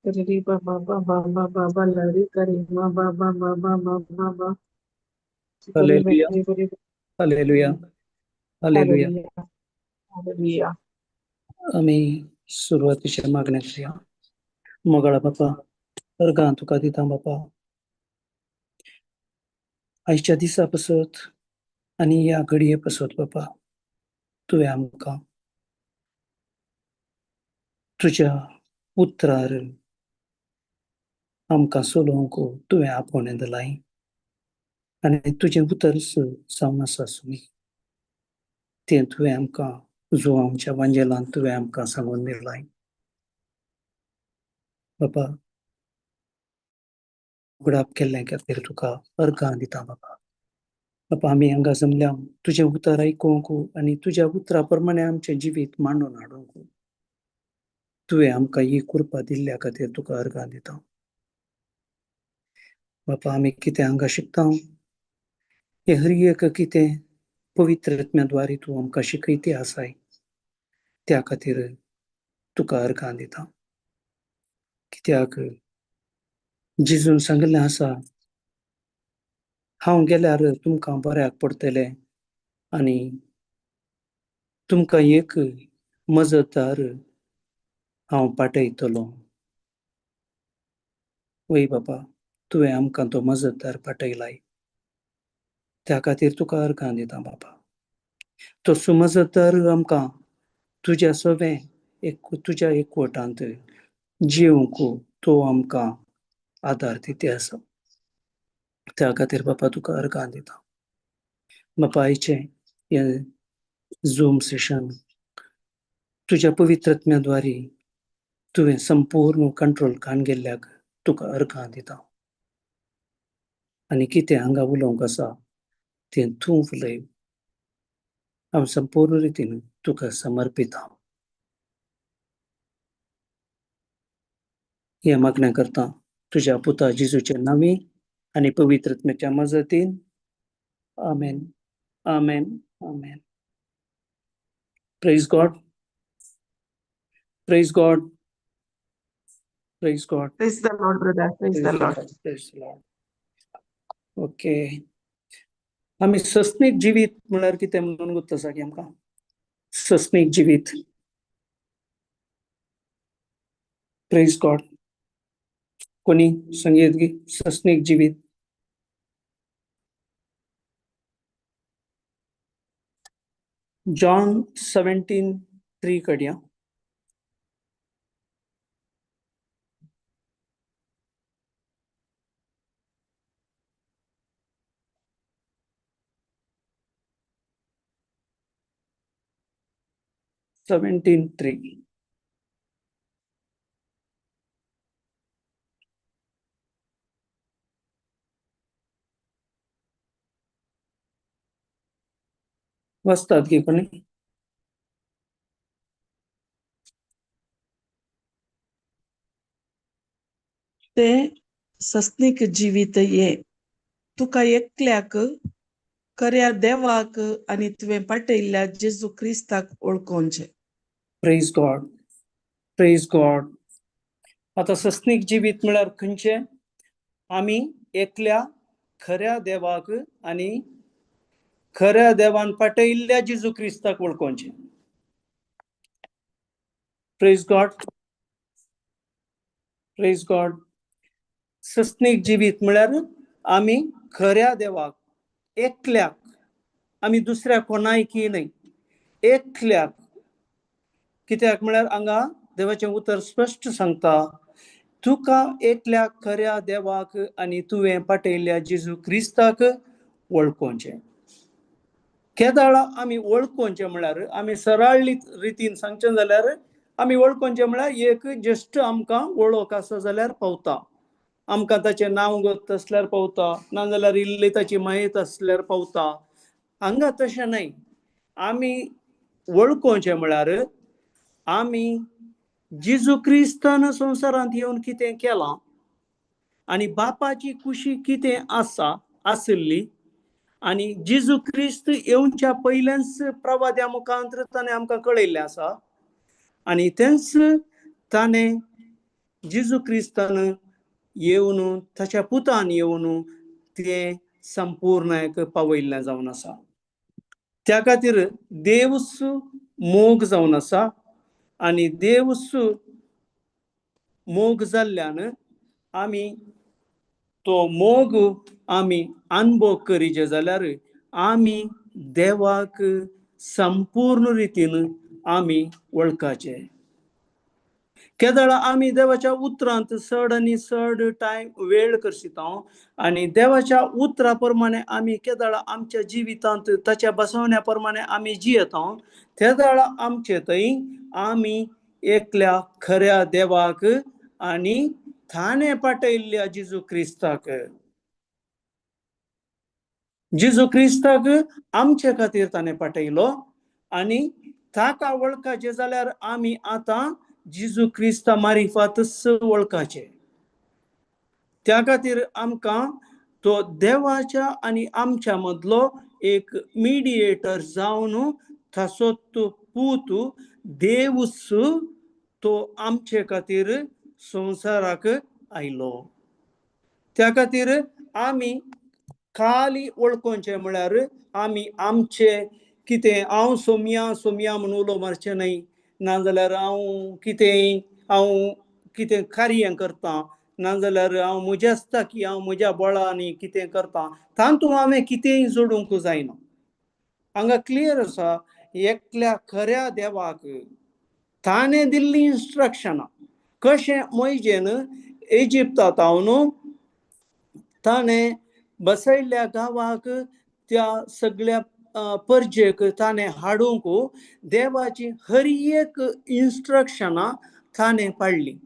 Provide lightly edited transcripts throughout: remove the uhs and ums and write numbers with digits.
Kari baba baba baba balari kari baba baba baba baba kari hallelujah, kari kari hallelujah, hallelujah. hallelujah hallelujah. आम्ही सुरुवातीच्या मागण्या करूया. मोगळा बापा, अर्गा तुका दिता बापा. आयच्या दिसा पसत आनी ह्या घडये पसत बापा, तुवें आमकां तुज्या उतरार आमकां सोलोवंक तुवें आपोवणें दिलाय. आनी तुजें उतर जावन आसा सुमी. तें तुवें आमकां जुवांच्या वांजेलांत तुवें आमकां सांगून दिलाय. बापा, उगडाप केल्ल्या खातीर तुका अर्गां दिता बापा. बापा, आमी हांगा जमल्या तुजें उतर आयकूंक आनी तुज्या उतरा प्रमाणे आमचें जिवीत मांडून हाडूंक तुवें आमकां ही कृपा दिल्ल्या खातीर तुका अर्गां दिता. बापा, आमी कितें हांगा शिकता हें हर एक कितें पवित्र आत्म्याद्वारे तूं आमकां शिकयती आसाय, त्या खातीर तुका अर्गां दिता. कित्याक जेजून सांगिल्लें आसा, हांव गेल्यार तुमकां बऱ्याक पडटलें आनी तुमकां एक मजतदार हांव पाठयतलों. वय बापा, तुवें आमकां तो मजतदार पाठयलाय, त्या खातीर तुका अर्गां दिता बापा. तो मजतदार आमकां तुज्या सगळें तुज्या एकवटांत जिवंक तो आमकां आदार दिती आसा. त्या खातीर बापा तुका अर्गां दिता. बापा, आयचें हें झूम सेशन तुज्या पवित्र आत्म्याद्वारे तुवें संपूर्ण कंट्रोल कान गेल्ल्याक तुका अर्गां दिता. आनी कितें हांगा उलोवंक आसा तें तूं उलय. हांव संपूर्ण रितीन तुका समर्पिता. हे मागण्या करता तुज्या पुता जेजूच्या नांवी आनी पवित्र आत्म्याच्या मजतीन. आमेन, आमेन, आमेन. Praise God, praise God, praise God, Praise the Lord, brother. Praise the Lord. Praise Lord. Okay, आमी सस्नीक जिवीत म्हळ्यार कितें म्हणून गुर्त आसा की आमकां सस्नीक जिवीत. Praise God. कोणी संगीत गी सस्नीक जिवीत. जॉन 17:3 कडया. वाचतात की कोणी? ते सस्नीक जिवीत ये तुका एकल्याक खऱ्या देवाक आनी तुवें पाठयल्ल्या जेजू क्रिस्ताक ओळखोवचें. Praise God, praise God. आता सस्नीक जिवीत म्हळ्यार खंयचे? आमी एकल्या खऱ्या देवाक आनी खऱ्या देवान पाठयल्ल्या जेजू क्रिस्ताक वळखोवचें. Praise God, praise God. सस्नीक जिवीत म्हळ्यार आमी खऱ्या देवाक एकल्याक, आमी दुसऱ्या कोणायकी न्हय, एकल्याक. कित्याक म्हळ्यार हांगा देवाचें उतर स्पश्ट सांगता, तुका एकल्याक खऱ्या देवाक आनी तुवें पाठयल्ल्या जेजू क्रिस्ताक वळखोवचें. केदाळ आमी वळखोवचें म्हळ्यार आमी सरळ रितीन सांगचें जाल्यार आमी वळखोवचें म्हळ्यार एक जस्ट आमकां वळख आसा जाल्यार पावता. आमकां ताचें नांव गोत आसल्यार पावता, नाजाल्यार इल्ली ताची मायेत आसल्यार पावता. हांगा तशें न्हय. आमी वळखोवचें म्हळ्यार आमी जेजू क्रिस्तान संवसारांत येवन कितें केलां आनी बापाची कुशी कितें आसली आनी जेजू क्रिस्त येवच्या पयलेंच प्रवाद्या मुखांतर ताणें आमकां कळयल्लें आसा. आनी तेंच ताणें जेजू क्रिस्तान येवन ताच्या पुतान येवन ते संपूर्ण पावयल्लें जावन आसा. त्या खातीर देवच मोग जावन आसा आनी देवच मोग जाल्ल्यान आमी तो मोग आमी अनुभव करीचे जाल्यार आमी देवाक संपूर्ण रितीन आमी वळखाचे. केदळ आमी देवाच्या उतरांत चड आनी चड टायम वेळ करशिता आनी देवाच्या उतरा प्रमाणे आमी केदळ आमच्या जिवितांत ताच्या बसवण्या प्रमाणे आमी जियेता तेदळ आमचे थंय आमी एकल्या खऱ्या देवाक आनी ताणें पाठयल्ल्या जेजू क्रिस्ताक आमचे खातीर ताणें पाठयलो आनी ताका वळखाचे जाल्यार आमी आतां जेजू क्रिस्ता मारिफातच वळखाचे. त्या खातीर आमकां तो देवाच्या आनी आमच्या मदलो एक मिडिएटर जावन ताचो पूत देवच तो आमचे खातीर संवसाराक आयलो. त्या खातीर आमी खाली वळखोवचें म्हळ्यार आमी आमचे कितें हांव सोमया म्हणून उलो मारचें न्हय, नाजाल्यार हांव कितें कार्य करतां, नाजाल्यार हांव म्हज्या आसता की हांव म्हज्या बळांनी कितें करतां तातूंत हांवें कितेंय जोडूंक जायना. हांगा क्लियर आसा एकल्या खऱ्या देवाक ताणें दिल्लीं इन्स्ट्रक्शनां कशें मोयजेन इजिप्तांत ताणें बसयल्ल्या गांवाक त्या सगळ्या परजेक ताणें हाडूंक देवाची हर एक इन्स्ट्रक्शनां ताणें पाळलीं.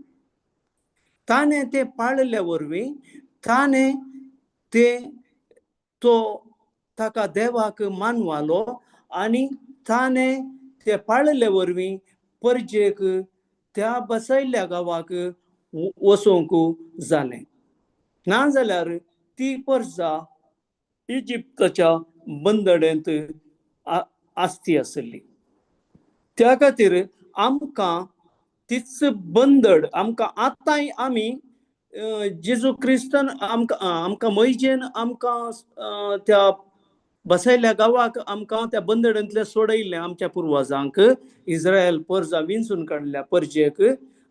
ताणें ते पाळल्या वरवीं ताणें ताका देवाक मानवालो आनी ताणें ते पाळले वरवीं परजेक त्या बसयल्ल्या गांवाक वचोंक जालें. नाजाल्यार ती परजा इजिप्ताच्या बंदडेंत आसती आसली. त्या खातीर आमकां तीच बंदड आमकां आतांय आमी जेजू क्रिस्तान आमकां मोयजेन आमकां त्या बसयल्ल्या गांवाक आमकां त्या बंदडांतले सोडयल्लें आमच्या पुर्वजांक इस्रायल परजा विंचून काडल्या परजेक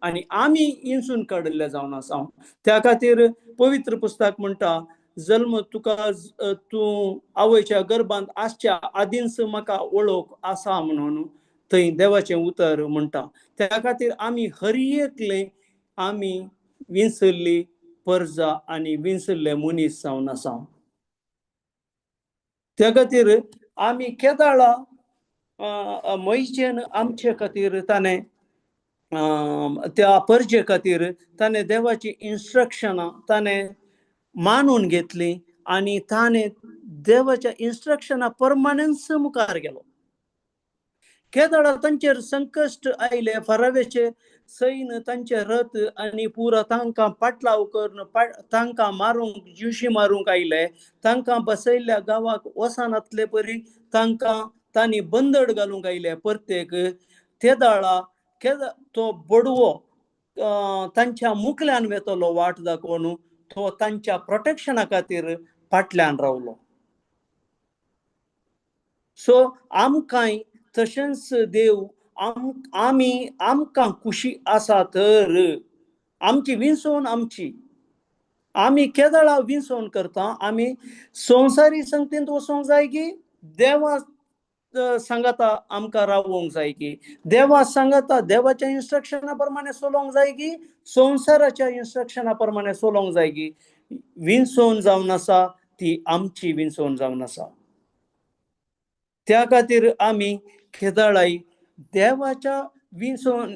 आनी आमी विंचून काडिल्ले जावन आसा. त्या खातीर पवित्र पुस्तक म्हणटा जल्म तूं आवयच्या गर्भांत आसच्या आदींच म्हाका वळख आसा म्हणून थंय देवाचें उतर म्हणटा. त्या खातीर आमी हर एकले आमी विंचल्ली परजा आनी विंचल्ले मनीस जावन आसा. त्या खातीर आमी केदाळा मोयजेन आमचे खातीर ताणें त्या परजे खातीर ताणें देवाची इन्स्ट्रक्शनां ताणें मानून घेतलीं आनी ताणें देवाच्या इन्स्ट्रक्शनां प्रमाणेच मुखार गेलो. केदाळा तांचेर संकश्ट आयले, फरावेचे सैन्य तांचे रथ आनी पुरो तांकां पाटलाव करून तांकां मारूंक जिवशी मारूंक आयले. तांकां बसयल्ल्या गांवाक वचनातले परी तांकां तांणी बंदड घालूंक आयले परतेक. तेदाळा तो बडवो तांच्या मुखल्यान वेतलो वाट दाखोवन तो तांच्या प्रोटेक्शना खातीर फाटल्यान रावलो. सो आमकांय तशेंच देव आमकां खुशी आसा तर आमची विंचोवन आमी केदाळा विंचोवन करता. आमी संवसारी संगतींत वचोंक जाय की देवा सांगता आमकां रावोंक जाय की देवा सांगता देवाच्या इन्स्ट्रक्शना प्रमाणे चलोंक जाय की संवसाराच्या इन्स्ट्रक्शना प्रमाणे चलोंक जाय की विंचोवन जावन आसा ती आमची विंचोवन जावन आसा. त्या खातीर आमी केदाळाय देवाच्या विंचोवन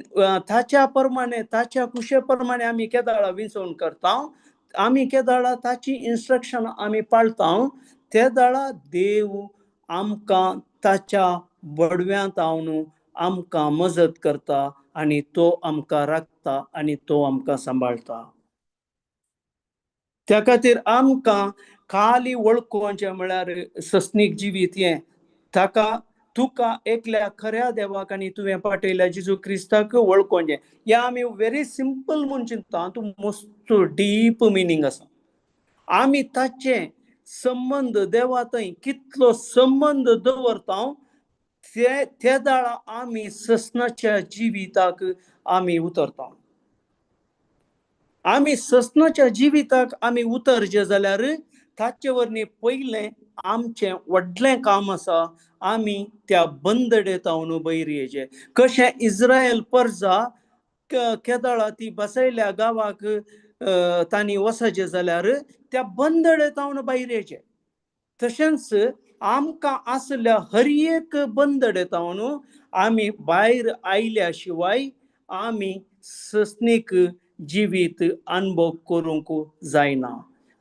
ताच्या प्रमाणे ताच्या कुशे प्रमाणे आमी केदाळा विंचोवन करता. आमी केदाळा ताची इन्स्ट्रक्शनां आमी पाळता. तेदाळा देव आमकां ताच्या बडव्यांत आवन आमकां मजत करता आनी तो आमकां राखता आनी तो आमकां सांबाळटा. त्या खातीर आमकां खाली वळखोवचें म्हळ्यार सस्नीक जिवीत हें ताका तुका एकल्या खऱ्या देवाक आनी तुवें पाठयल्या जेजू क्रिस्ताक वळखोंचें. या आमी व्हेरी सिंपल म्हूण चिंतता, तूं मस्त डीप मिनींग आसा. आमी ताचे संबंध देवा थंय कितलो संबंध दवरता, त्या दाळा आमी ससनाच्या जिविताक आमी उतरता. आमी ससनाच्या जिविताक आमी उतरचे जाल्यार ताचे वरणी पयलें आमचें व्हडलें काम आसा, आमी त्या बंदडेतावन भायर येवचें. कशें इस्रायल परजा केदाळा ती बसयल्या गांवाक तांणी वचचें जाल्यार त्या बंदडेतावन भायर येवचें. तशेंच आमकां आसल्या हर एक बंदडेतावन आमी भायर आयल्या शिवाय आमी ससनीक जिवीत अनुभव करूंक जायना.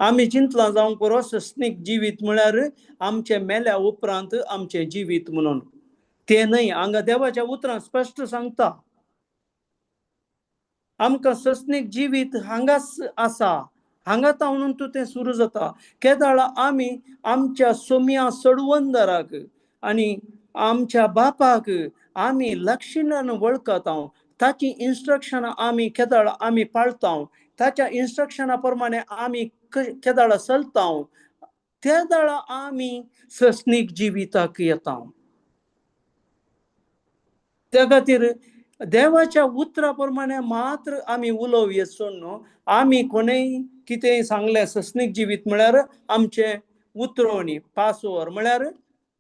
आमी चिंतलां जावं पुरो ससनीक जिवीत म्हळ्यार आमचे मेल्या उपरांत आमचें जिवीत म्हणून. तें न्हय. हांगा देवाच्या उतरांत स्पश्ट सांगता, आमकां ससनीक जिवीत हांगाच आसा. हांगा तावून तूं तें सुरू जाता. केदाळा आमी आमच्या सोम्या सडवंदराक आनी आमच्या बापाक आमी लक्षणान वळखता. ताची इन्स्ट्रक्शनां आमी केदाळा आमी पाळता. ताच्या इन्स्ट्रक्शना प्रमाणे आमी केदाळा चलता. त्या दाळा आमी ससनीक जिविताक येता. त्या खातीर देवाच्या उतरा प्रमाणे मात्र आमी उलोवया सोडून आमी कोणेय कितेंय सांगलें ससनीक जिवीत म्हळ्यार आमचें उतरोवणी पासोवर म्हळ्यार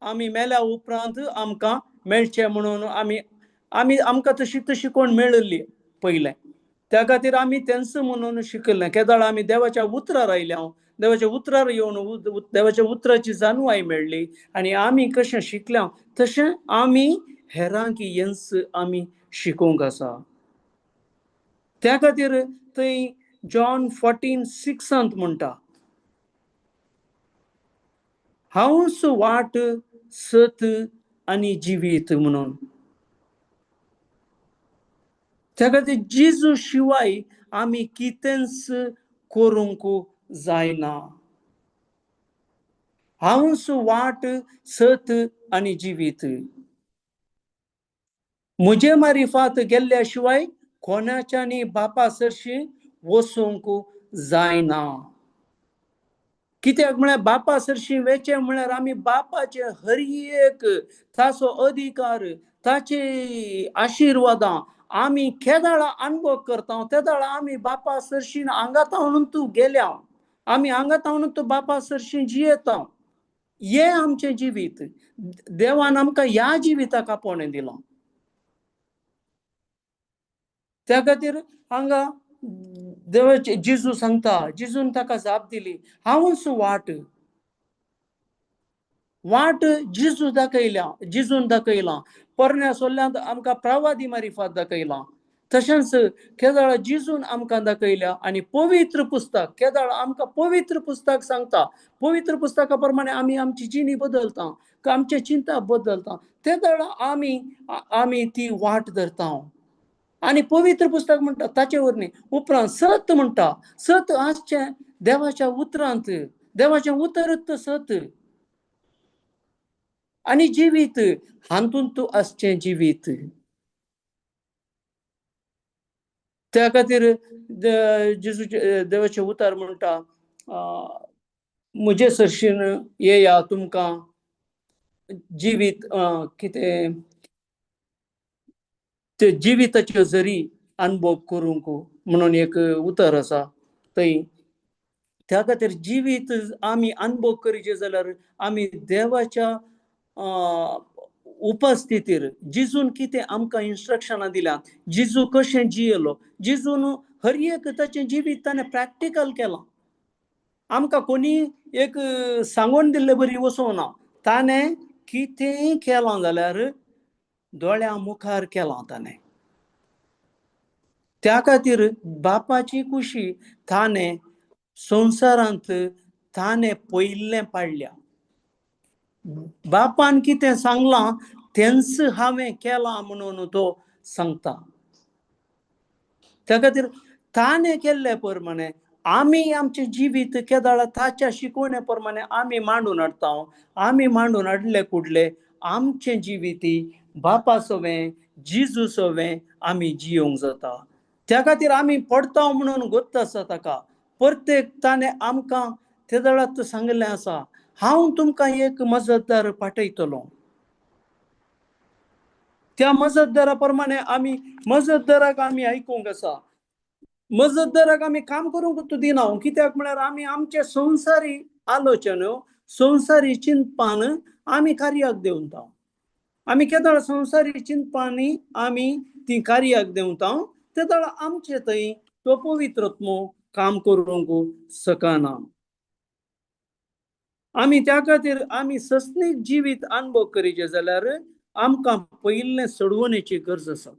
आमी मेल्या उपरांत आमकां मेळचें म्हणून आमी आमकां तशी कोण मेळिल्ली पयलें. त्या खातीर आमी तेंच म्हणून शिकलें. केदाळ आमी देवाच्या उतरार आयल्या, देवाच्या उतरार येवन देवाच्या उतराची जाणवाय मेळ्ळी आनी आमी कशें शिकल्या तशें आमी हेरांक येन्स आमी शिकोवंक आसा. त्या खातीर थंय जॉन 14:6 म्हणटा, हांवूच वाट सत आनी जिवीत म्हणून. त्या खातीर जेजू शिवाय आमी कितेंच करूंक जायना. हांवूच वाट सत आनी जिवीत. म्हजे मारिफात गेल्ल्या शिवाय कोणाच्यानी बापा सरशी वचूंक जायना. कित्याक म्हळ्यार बापा सरशी वेचें म्हळ्यार आमी बापाचे हर एक ताचो अधिकार, ताचे आशिर्वादां आमी केदाळा अनुभव करता. त्या दाळा आमी बापा सरशीन हांगातावन तूं गेल्या, आमी हांगातावन तूं बापा सरशी जियेता. हें आमचें जिवीत. देवान आमकां ह्या जिविताक आपोवणें दिलां. त्या खातीर हांगा देवाचे जेजू सांगता, जेजून ताका जाप दिली, हांवूच वाट जेजू दाखयल्या, जेजून दाखयलां. पोरण्या सोल्ल्यांत आमकां प्रवादी मारिफात दाखयलां. तशेंच केदाळ जेजून आमकां दाखयल्या आनी पवित्र पुस्तक केदाळ आमकां पवित्र पुस्तक सांगता. पवित्र पुस्तका प्रमाणे आमी आमची जिणी बदलता, आमचे चिंता बदलता. त्या दाळा आमी ती वाट धरता. आनी पवित्र पुस्तक म्हणटा ताचे वरणी उपरांत सत म्हणटा. सत आसचें देवाच्या उतरांत, देवाचें उतरच सत. आनी जिवीत हातूंत तूं आसचें जिवीत. त्या खातीर जेजूचे देवाचें उतर म्हणटा, म्हजे सरशीन येया तुमकां जिवीत कितें ते जिविताच्यो जरी अनुभव करूंक म्हणून एक उतर आसा थंय. त्या खातीर जिवीत आमी अनुभव करचे जाल्यार आमी देवाच्या उपस्थितीर जेजून कितें आमकां इन्स्ट्रक्शनां दिल्यां, जेजू कशें जियेलो, जेजून हर एक ताचें जिवीत ताणें प्रॅक्टिकल केलां. आमकां कोणी एक सांगून दिल्ले बरी वचोना. ताणें कितेंय केलां जाल्यार दोळ्या मुखार केलां ताणें. त्या खातीर बापाची कुशी ताणें संवसारांत ताणें पयलें पाडल्या. बापान कितें सांगलां तेंच हांवें केलां म्हणून तो सांगता. त्या खातीर ताणें केल्ले प्रमाणे आमी आमचें जिवीत केदाळ ताच्या शिकवणे प्रमाणे आमी मांडून हाडटा. आमी मांडून हाडले कुडले आमचे जिविती बापा सोवें जिजू सोवें आमी जियोंक जाता. त्या खातीर आमी पडता म्हणून गोत्त आसा ताका. प्रत्येक ताणे आमकां ते दळात सांगलें आसा, हांव तुमकां एक मजतदार पाठयतलो. त्या मजतदारा प्रमाणे आमी मजतदाराक आमी आयकूंक आसा. मजतदाराक आमी काम करूंक दिना. कित्याक म्हळ्यार आमी आमचे संवसारी आलोचनो संवसारी चिंतपान आमी कार्याक देंवता. आमी केदळ संवसारी चिंतपांनी आमी ती कार्याक देंवता तेदळ आमचे थंय तो पवित्रत्मो काम करूंक शकना. आमी त्या खातीर आमी सस्नीक जिवीत अनुभव करीचे जाल्यार आमकां पयिल्लें सोडवणेची गरज आसा.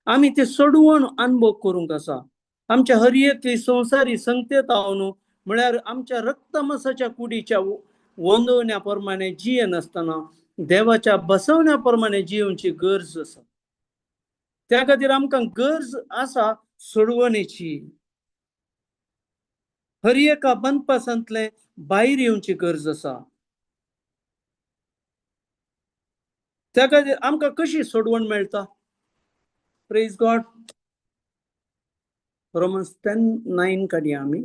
आमी ते सोडवण अनुभव करूंक आसा. आमच्या हर एक संवसारी संगतेत हांव म्हळ्यार आमच्या रक्तमसाच्या कुडीच्या वंदवण्या प्रमाणे जिये नासतना देवाच्या बसवण्या प्रमाणे जियोवची गरज आसा. त्या खातीर आमकां गरज आसा सोडवणेची. हर एका बंदपासांतले भायर येवची गरज आसा. त्या खातीर आमकां कशी सोडवण मेळटा? Praise God. रोमन्स 10:9 काडया आमी.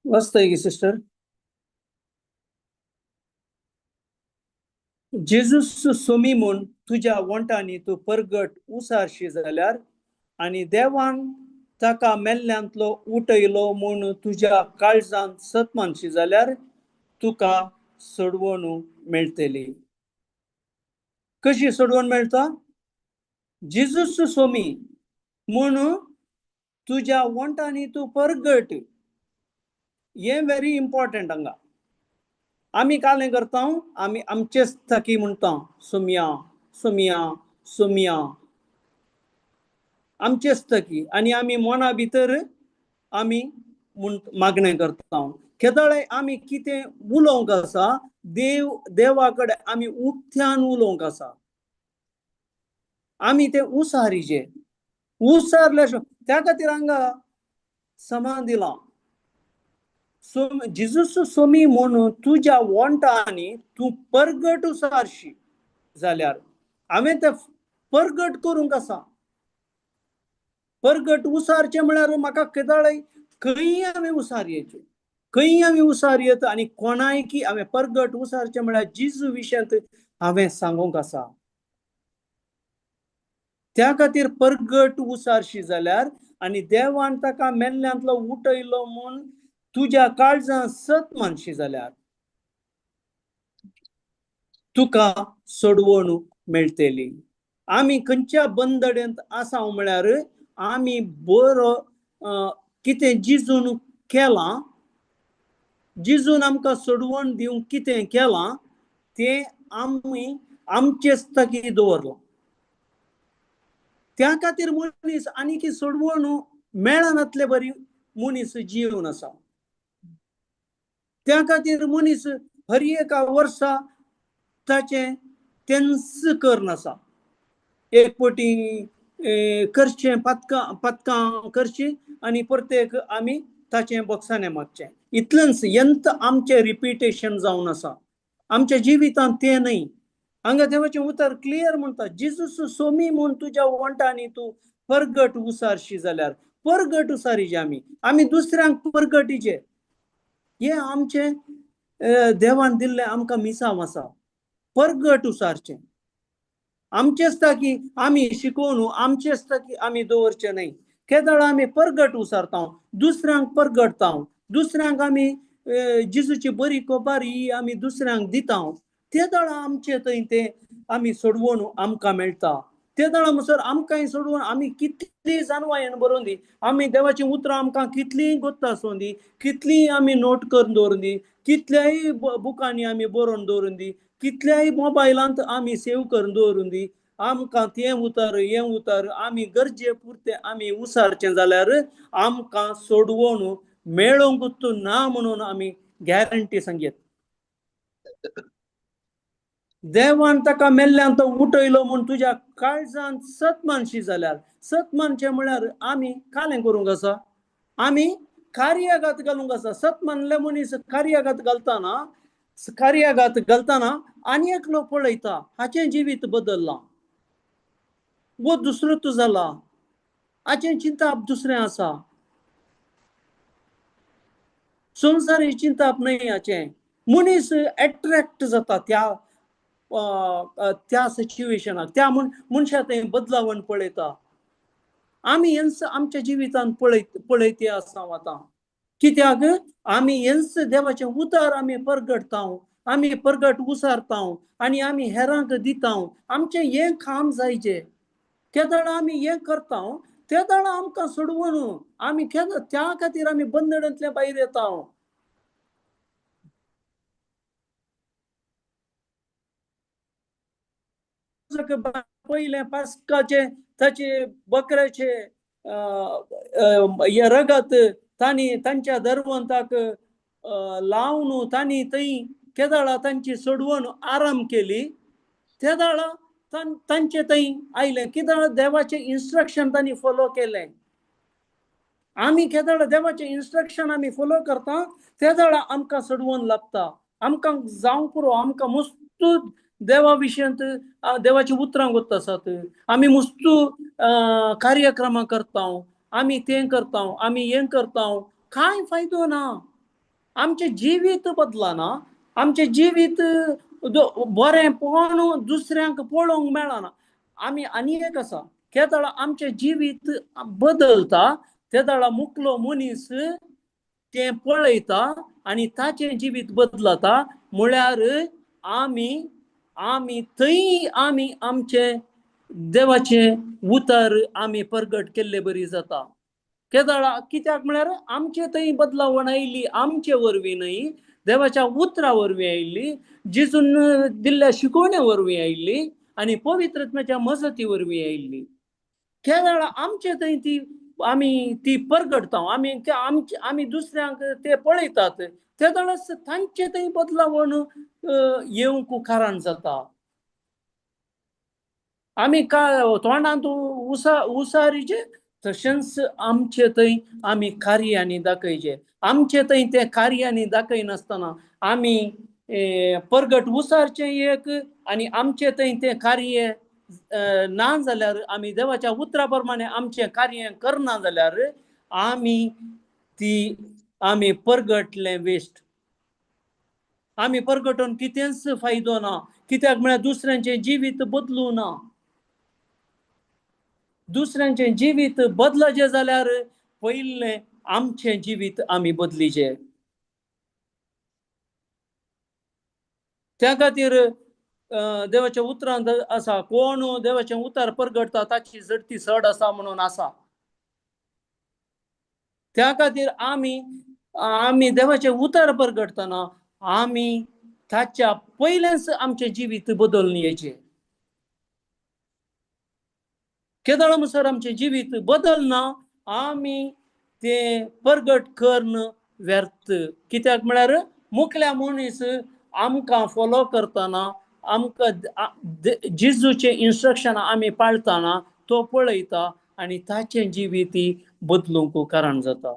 वाचताय की सिस्टर? जेजूस सोमी म्हूण तुज्या वंटांनी तूं परगट उसारशी जाल्यार आनी देवान ताका मेल्ल्यांतलो उठयलो म्हूण तुज्या काळजांत सतमानशी जाल्यार तुका सोडवण मेळटली. कशी सोडवण मेळटा? जेजूस सोमी म्हूण तुज्या वंटांनी तूं परगट. हे व्हेरी इम्पॉर्टंट. हांगा आमी कालें करता, आमी आमचेच थाकी म्हणटा सोम्या सोम्या सोम्या आमचेच थाकी. आनी आमी मना भितर आमी मागणें करता. केदळे आमी कितें उलोवंक आसा देवा कडेन आमी उक्त्यान उलोवंक आसा. आमी ते उसारीचे उसारले. त्या खातीर हांगा समान दिलां. जेजूस सोमी म्हूण तुज्या वंटांनी तूं परगट उसारशी जाल्यार हांवें ते परगट करूंक आसा. परगट उसारचे म्हळ्यार म्हाका केदळय खंय हांवें उसार येवचे, खंय हांवें उसार येत आनी कोणायकी हांवें परगट उसारचे म्हळ्यार जेजू विशयांत हांवें सांगूंक आसा. त्या खातीर परगट उसारशी जाल्यार आनी देवान ताका मेल्ल्यांतलो उठयलो म्हूण तुज्या काळजां सत मानशी जाल्यार तुका सोडवण मेळटली. आमी खंयच्या बंदडेंत आसा म्हळ्यार आमी बरो कितें जिजून केलां, जिजून आमकां सोडवण दिवंक कितें केलां तें आमी आमचेच थाकी दवरलां. त्या खातीर मनीस आनीक सोडवण मेळनातले बरी मनीस जिवन आसा. त्या खातीर मनीस हर एका वर्सा ताचें तेंस करनासा. एक पटी करचें पदकां करची आनी प्रत्येक आमी ताचें बक्षाने मागचें. इतलेंच यंत आमचें रिपिटेशन जावन आसा. आमच्या जिवितांत तें न्हय. हांगा देवाचें उतर क्लियर म्हणटा, जेजूस सोमी म्हूण तुज्या वंटांनी तूं परगट उसारशी जाल्यार परगट उसारीचे आमी दुसऱ्यांक परगटीचे. हे आमचे देवान दिल्लें आमकां मिसांव आसा. परगट उसारचें. आमचेच थाकी आमी शिकोवन आमचेच थाकी आमी दवरचें न्हय. केदळ आमी परगट उसारता, दुसऱ्यांक परगटता, दुसऱ्यांक आमी जेजूची बरी कोबारी आमी दुसऱ्यांक दिता. तेदळ आमचे थंय तें आमी सोडवण आमकां मेळटा. तेदळ म्हणसर आमकांय सोडवण आमी कितली जानवायेन बरोवन दी, आमी देवाची उतरां आमकां कितलीं गोत्त आसूं दी, कितलीं आमी नोट करून दवरून दी, कितल्याय बुकांनी आमी बरोवन दवरून दी, कितल्याय मोबायलांत आमी सेव करून दवरून दी, आमकां तें उतर हें उतर आमी गरजे पुरते आमी उसारचें जाल्यार आमकां सोडवण मेळोंकूच ना म्हणून आमी गॅरंटी सांगयत. देवान ताका मेल्ल्यांत उठयलो म्हूण तुज्या काळजांत सतमान शिजल्यार सतमानचें म्हळ्यार आमी कालें करूंक आसा, आमी कार्यागात घालूंक आसा. सतमानले मनीस कार्यागात घालताना आनी एकलो पळयता, हाचें जिवीत बदललां, वो दुसरोच जाला, हाचें चिंताप दुसरें आसा, संवसारी चिंताप न्हय हाचें. मनीस एट्रॅक्ट जाता त्या सिच्युएशनाक, त्या मनशा थंय बदलावण पळयता. आमी हेंच आमच्या जिवितांत पळयते आसा आतां. कित्याक आमी हेंच देवाचें उतर आमी परगटता, आमी परगट उसारता आनी आमी हेरांक दिता. आमचें हें काम जायचें, केदळ आमी हें करता, तेदळ आमकां सोडवून आमी त्या खातीर आमी बंदडांतल्या भायर येता. पयले पास्काचे ताचे बकऱ्याचे हे रगत तांणी तांच्या दरवंताक लावन तांणी थंय केदळा तांची सोडवण आराम केली. तेदळ तांचे थंय आयले, कितें देवाचें इन्स्ट्रक्शन तांणी फॉलो केलें. आमी केदळ देवाचें इन्स्ट्रक्शन आमी फॉलो करता, तेदळ आमकां सोडवण लागता. आमकां जावंक पुरो, आमकां मस्तू देवा विशयांत देवाची उतरां गत आसात. आमी मस्तू कार्यक्रमां करता, आमी तें करता, आमी हें करता, कांय फायदो ना. आमचें जिवीत बदलना, आमचें जिवीत बरेंपण दुसऱ्यांक पळोवंक मेळना. आमी आनी एक आसा, केदळ आमचें जिवीत बदलता, तेदळ मुखलो मनीस तें पळयता आनी ताचें जिवीत बदलता. म्हळ्यार आमी थंय आमचें देवाचें उतर आमी परगट केल्ले बरी जाता. केदळ कित्याक म्हळ्यार आमचे थंय बदलावण आयिल्ली आमचे वरवीं न्हय, देवाच्या उतरा वरवीं आयिल्ली, जेजून दिल्ल्या शिकवणे वरवीं आयिल्ली आनी पवित्रत्म्याच्या मजती वरवीं आयिल्ली. केदळ आमचे थंय ती परगटता, आमी दुसऱ्यांक ते पळयतात, तेदळ तांचे थंय बदलावण येवंक कारण जाता. आमी तोंडांत उसारीचे, तशेंच आमचे थंय आमी कार्यांनी दाखयचे. आमचे थंय ते कार्यांनी दाखयनासतना आमी परगट उसारचें एक, आनी आमचे थंय तें कार्य ना जाल्यार, आमी देवाच्या उतरा प्रमाणे आमचें कार्य करना जाल्यार आमी परगटलें वेस्ट. आमी परगटून कितेंच फायदो ना. कित्याक म्हळ्यार दुसऱ्यांचें जिवीत बदलूं ना. दुसऱ्यांचें जिवीत बदलचें जाल्यार पयलें आमचें जिवीत आमी बदलीचें. त्या खातीर देवाच्या उतरांत आसा, कोण देवाचें उतर परगटता ताची जडती चड आसा म्हणून आसा. त्या खातीर आमी देवाचें उतर परगटतना आमी ताच्या पयलेंच आमचें जिवीत बदलून येचें. केदळ म्हणसर आमचें जिवीत बदलना, आमी तें परगट करन व्यर्थ. कित्याक म्हळ्यार मुखल्या मनीस आमकां फॉलो करतना, आमकां जेजूचें इन्स्ट्रक्शन आमी पाळतना तो पळयता आनी ताचें जिवीत बदलूंक कारण जाता.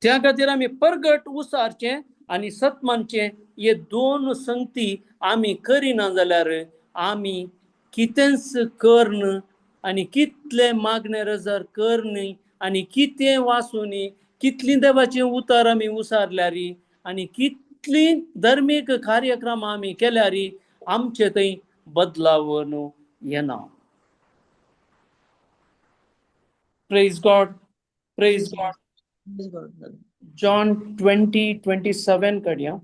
त्या खातीर आमी परगट उसारचें आनी सतमानचें हे दोन संगती आमी करिना जाल्यार आमी कितेंच करन आनी कितले मागणे रजर करनी आनी कितें वाचून कितलीं देवाचीं उतर आमी उसारल्यार आनी कितलीं धर्मीक कार्यक्रम आमी केल्यार आमचे थंय बदलावण येना. Praise God, praise God. John 20:27 काढया.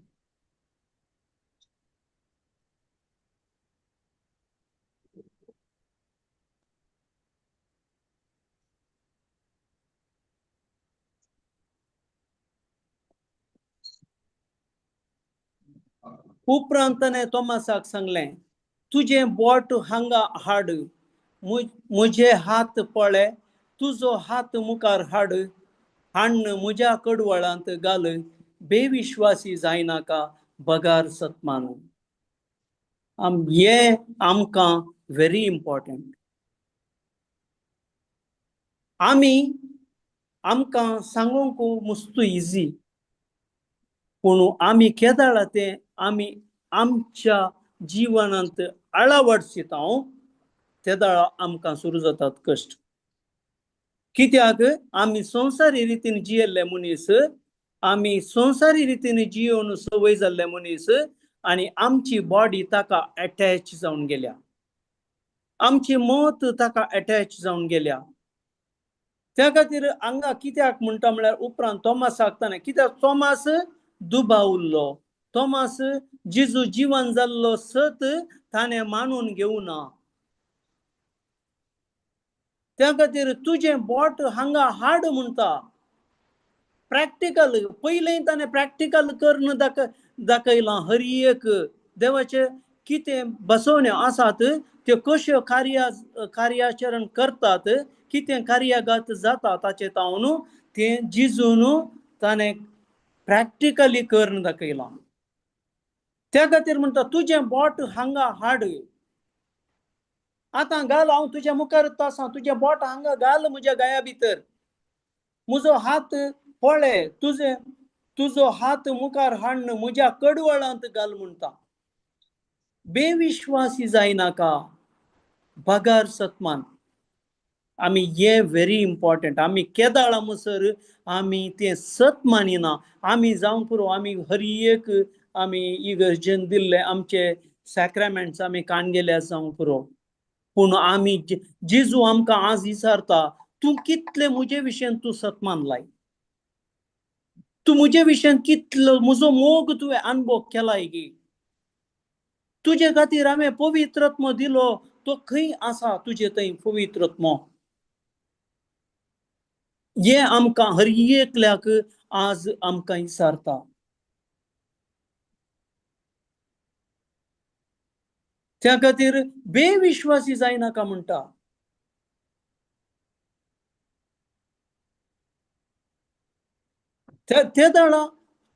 उपरांत ताणें तोमासाक सांगलें, तुजें बोट हांगा हाड, म्हजे हात पळय, तुजो हात मुखार हाडन म्हज्या कडवळांत घाल, बेविश्वासी जायनाका, बगार सत मानू ये आमकां व्हेरी इम्पॉर्टंट. आमकां सांगूंक मस्त इजी, पूण आमी केदाळ ते आमी आमच्या जिवनांत अळवडचितांव तेदाळ आमकां सुरू जातात कश्ट. कित्याक आमी संवसारी रितीन जियेल्ले मनीस, आमी संवसारी रितीन जियोन सवय जाल्ले मनीस, आणि आमची बॉडी ताका अटॅच जावन गेल्या, आमची मौत ताका अटॅच जावन गेल्या. त्या खातीर हांगा कित्याक म्हणटा म्हळ्यार उपरांत तोमास सांगताना, कित्याक तोमास दुबावल्लो, तोमास जेजू जिवन जाल्लो सत ताणें मानून घेवना. त्या खातीर तुजें बोट हांगा हाड म्हणटा, प्रॅक्टिकल. पयलीं ताणें प्रॅक्टिकल करून दाखयलां. हर एक देवाचे कितें बसवण्यो आसात त्यो कश्यो कार्याचरण करतात, कितें कार्यागत जाता ताचे तावन तें जिजून ताणें प्रॅक्टिकली करून दाखयलां. त्या खातीर म्हणटा तुजें बोट हांगा हाड. आतां घाल, हांव तुज्या मुखार आसां, तुजें बोट हांगा घाल म्हज्या गाया भितर. म्हजो हात पळय, तुजो हात मुखार हाडून म्हज्या कडवळांत घाल म्हणटा. बेविश्वासी जायनाका, बगार सतमान. आमी हे व्हेरी इम्पॉर्टंट. आमी केदाळ म्हणसर आमी तें सत मानिना. आमी जावं पुरो आमी हर एक आमी इगर्जेन दिल्ले आमचे सॅक्रामेंट्स आमी काणगेले जावं पुरो, पूण आमी जेजू आमकां आज विचारता, तूं कितले म्हजे विशयन तूं सत मानलाय, तूं म्हजे विशयन कितलो म्हजो मोग तुवें अनुभव केलाय गे. तुजे खातीर हांवें पवित्रत्म दिलो, तो खंय आसा तुजे थंय पवित्रत्म? हे आमकां हर एकल्याक आज आमकां विचारता. त्या खातीर बेविश्वासी जायनाका म्हणटा. ते दाळा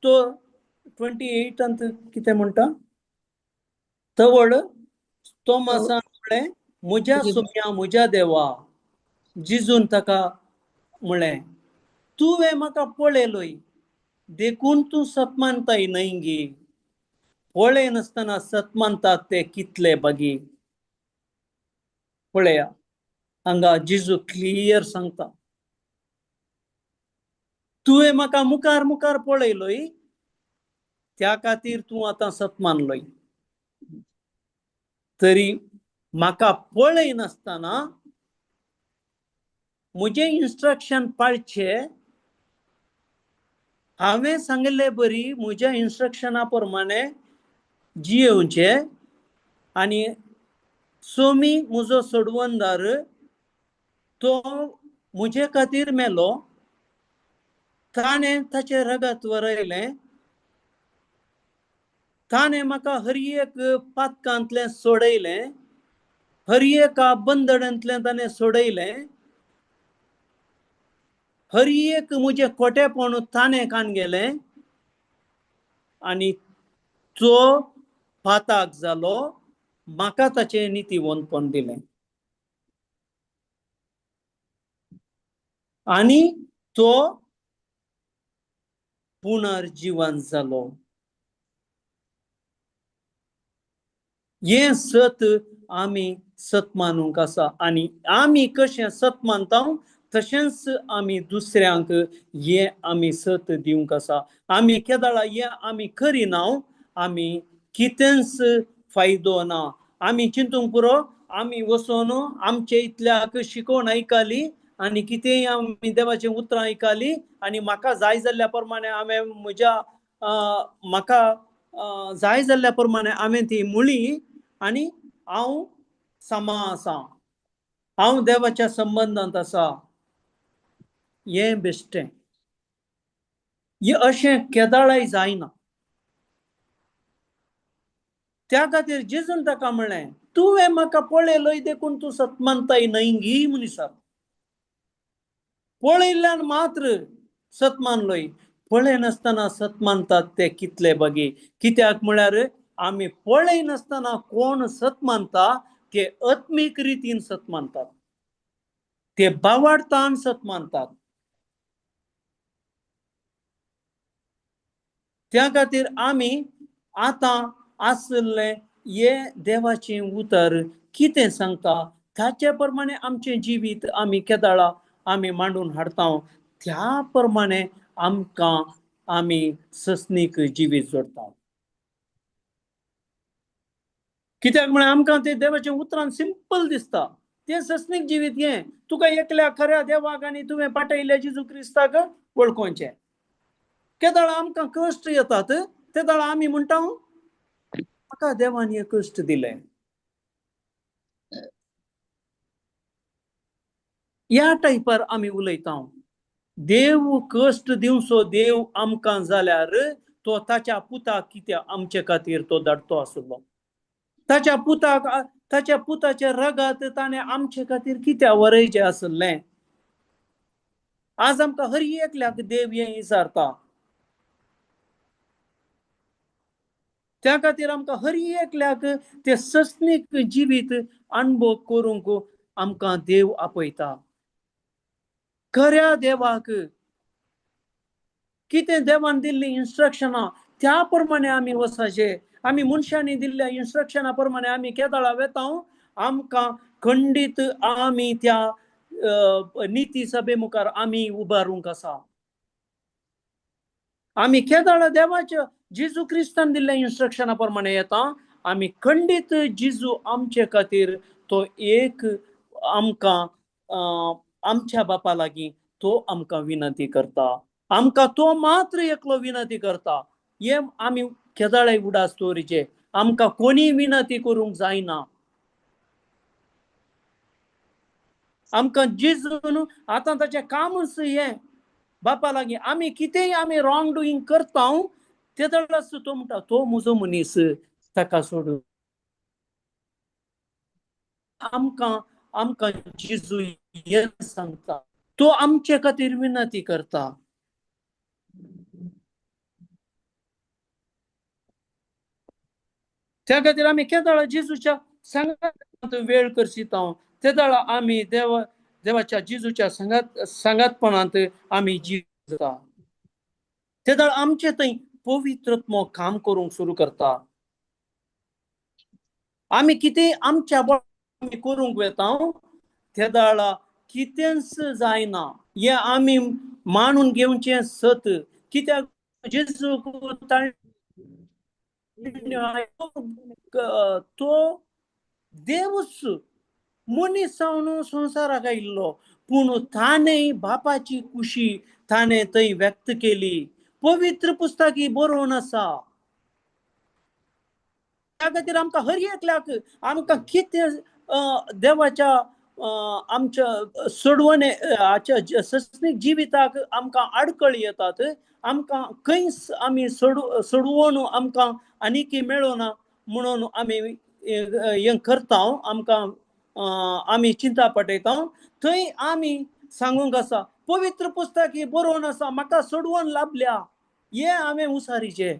तो 28 कितें म्हणटा, तवळ तोमासान म्हळें, म्हज्या सोम्या म्हज्या देवा. जिजून ताका म्हळें, तुवें म्हाका पळयलोय, देखून तूं सत मानताय न्हय गे. पळय नासतना सत मानतात ते कितले बागी. पळया, हांगा जिजू क्लियर सांगता, तुवें म्हाका मुखार मुखार पळयलोय, त्या खातीर तूं आतां सत मानलोय. तरी म्हाका पळय नासतना म्हजें इन्स्ट्रक्शन पाळचे, हांवें सांगिल्ले बरी म्हज्या इन्स्ट्रक्शना प्रमाणे जियेवचे, आनी सोमी म्हजो सोडवणदार तो म्हजे खातीर मेलो, ताणें ताचें रगत वरयलें, ताणें म्हाका हर एक पातकांतलें सोडयलें, हर एका बंदडांतलें ताणें सोडयलें, हर एक म्हजें खोटेपण ताणें काणगेलें, आनी तो पाताक जालो, म्हाका ताचें नितीवंतपण दिलें. आनी तो पुनर्जीवन जालो. हे सत आमी सत मानूंक आसा, आनी आमी कशें सत मानता तशेंच आमी दुसऱ्यांक हे आमी सत दिवंक आसा. आमी केदाळा हे आमी करिना, आमी कितेंच फायदो ना. आमी चिंतूंक पुरो, आमी वचोन आमचे इतल्याक शिकोवन आयकली, आनी कितेंय आमी देवाचें उतरां आयकली, आनी म्हाका जाय जाल्ल्या प्रमाणे हांवें म्हाका जाय जाल्ल्या प्रमाणे हांवें ती म्हळी, आनी हांव समा आसा, हांव देवाच्या संबंदांत आसा. हें बेश्टें. हे अशें केदाळाय जायना. त्या खातीर जेजून ताका म्हणलें, तुवें म्हाका पळयलोय देखून तूं सत मानताय न्हय गी म्हणून विचार. पळयल्ल्यान मात्र सत मानलोय, पळय नासतना सत मानतात ते कितले बगे. कित्याक म्हळ्यार आमी पळय नासतना कोण सत मानता ते आत्मीक रितीन सत मानतात, ते बावाडतान सत मानतात. त्या खातीर आमी आतां आसले हे देवाचे उतर कितें सांगता ताचे प्रमाणे आमचे जिवीत आमी केदाळा आमी मांडून हाडटा, त्या प्रमाणे आमकां आमी सस्नीक जिवीत जोडटा. कित्याक म्हळ्यार आमकां ते देवाचे उतरान सिंपल दिसता. ते सस्नीक जिवीत घे, तुका एकल्या खऱ्या देवाक आनी तुवें पाठयल्ल्या जेजू क्रिस्ताक वळखोवचें. केदाळ आमकां कश्ट येतात, ते दाळा आमी म्हणटा म्हाका देवान हे कश्ट दिले. ह्या टायपार आमी उलयता. देव कश्ट दिवचो देव आमकां जाल्यार तो ताच्या पुताक कित्याक आमचे खातीर तो धाडतो आसलो. ताच्या पुताच्या रगात ताणें आमचे खातीर कित्याक वरयचें आसलें. आज आमकां हर एकल्याक देव हें विचारता. त्या खातीर आमकां हर एकल्याक ते सस्नीक जिवीत अणभव करूंक आमकां देव आपयता. खऱ्या देवाक कितें देवान दिल्ली इन्स्ट्रक्शनां त्या प्रमाणे आमी वचाचें. आमी मनशांनी दिल्ल्या इन्स्ट्रक्शना प्रमाणे आमी केदाळा वेता, आमकां खंडीत आमी त्या निती सभे मुखार आमी उबारूंक आसा. आमी केदाळा देवाच्या जेजू क्रिस्तान दिल्ल्या इन्स्ट्रक्शना प्रमाणे येता. आमी खंडीत जेजू आमचे खातीर तो एक आमकां आमच्या बापा लागीं तो आमकां विनंती करता. आमकां तो मात्र एकलो विनंती करता. हे आमी केदाळे उडास दवरीचे. आमकां कोणी विनंती करूंक जायना. आमकां जेजून आतां ताचें कामच हें बापा लागीं आमी कितेंय आमी रॉंग डुईंग करता, ते दळास तो म्हणटा तो म्हजो मनीस, ताका सोडून. आमकां जेजू हें सांगता, तो आमचे खातीर विनंती करता. त्या खातीर आमी केदाळा जेजूच्या संगात वेळ करसिता. ते दाळा आमी देवाच्या जेजूच्या सांगातपणांत आमी जिवता. ते दाळ आमचे थंय पवित्रत्व काम करूंक सुरू करता. आमी कितें आमच्या आमी करूंक वेता, ते दाळा कितेंच जायना. हे आमी मानून घेवचें सत. कित्याक जेजू तो देवच मनीस जावन संवसाराक आयिल्लो, पूण ताणें बापाची खुशी ताणें थंय व्यक्त केली. पवित्र पुस्तकी बरोवन आसा. त्या खातीर आमकां हर एकल्याक आमकां कितें देवाच्या आमच्या सोडवणे सस्नीक जिविताक आमकां आडकळ येतात, आमकां खंयच आमी सोडवून आमकां आनीक मेळना म्हणून आमी हें करता. आमकां आमी चिंता पटयता. थंय आमी सांगूंक आसा पवित्र पुस्तकी बरोवन आसा म्हाका सोडवून लाभल्या. हे हांवें उसारीचें.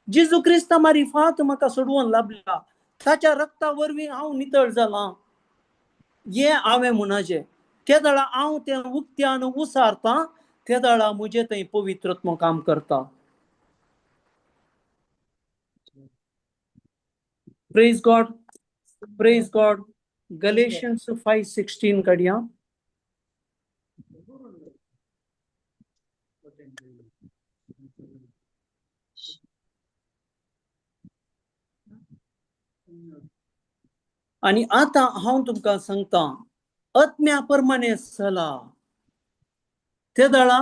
जेजू क्रिस्ता मारिफात म्हाका सोडवून लाभल्या. ताच्या रक्ता वरवीं हांव नितळ जालां. हे हांवें म्हणचें. ते दाळा हांव तें उक्त्यान उसारतां, ते दाळा म्हजें थंय पवित्रत्व काम करता. Praise God, praise God. Galatians 5:16 काडया. आणि आतां हांव तुमकां सांगता, आत्म्या प्रमाणे चला. ते दाळा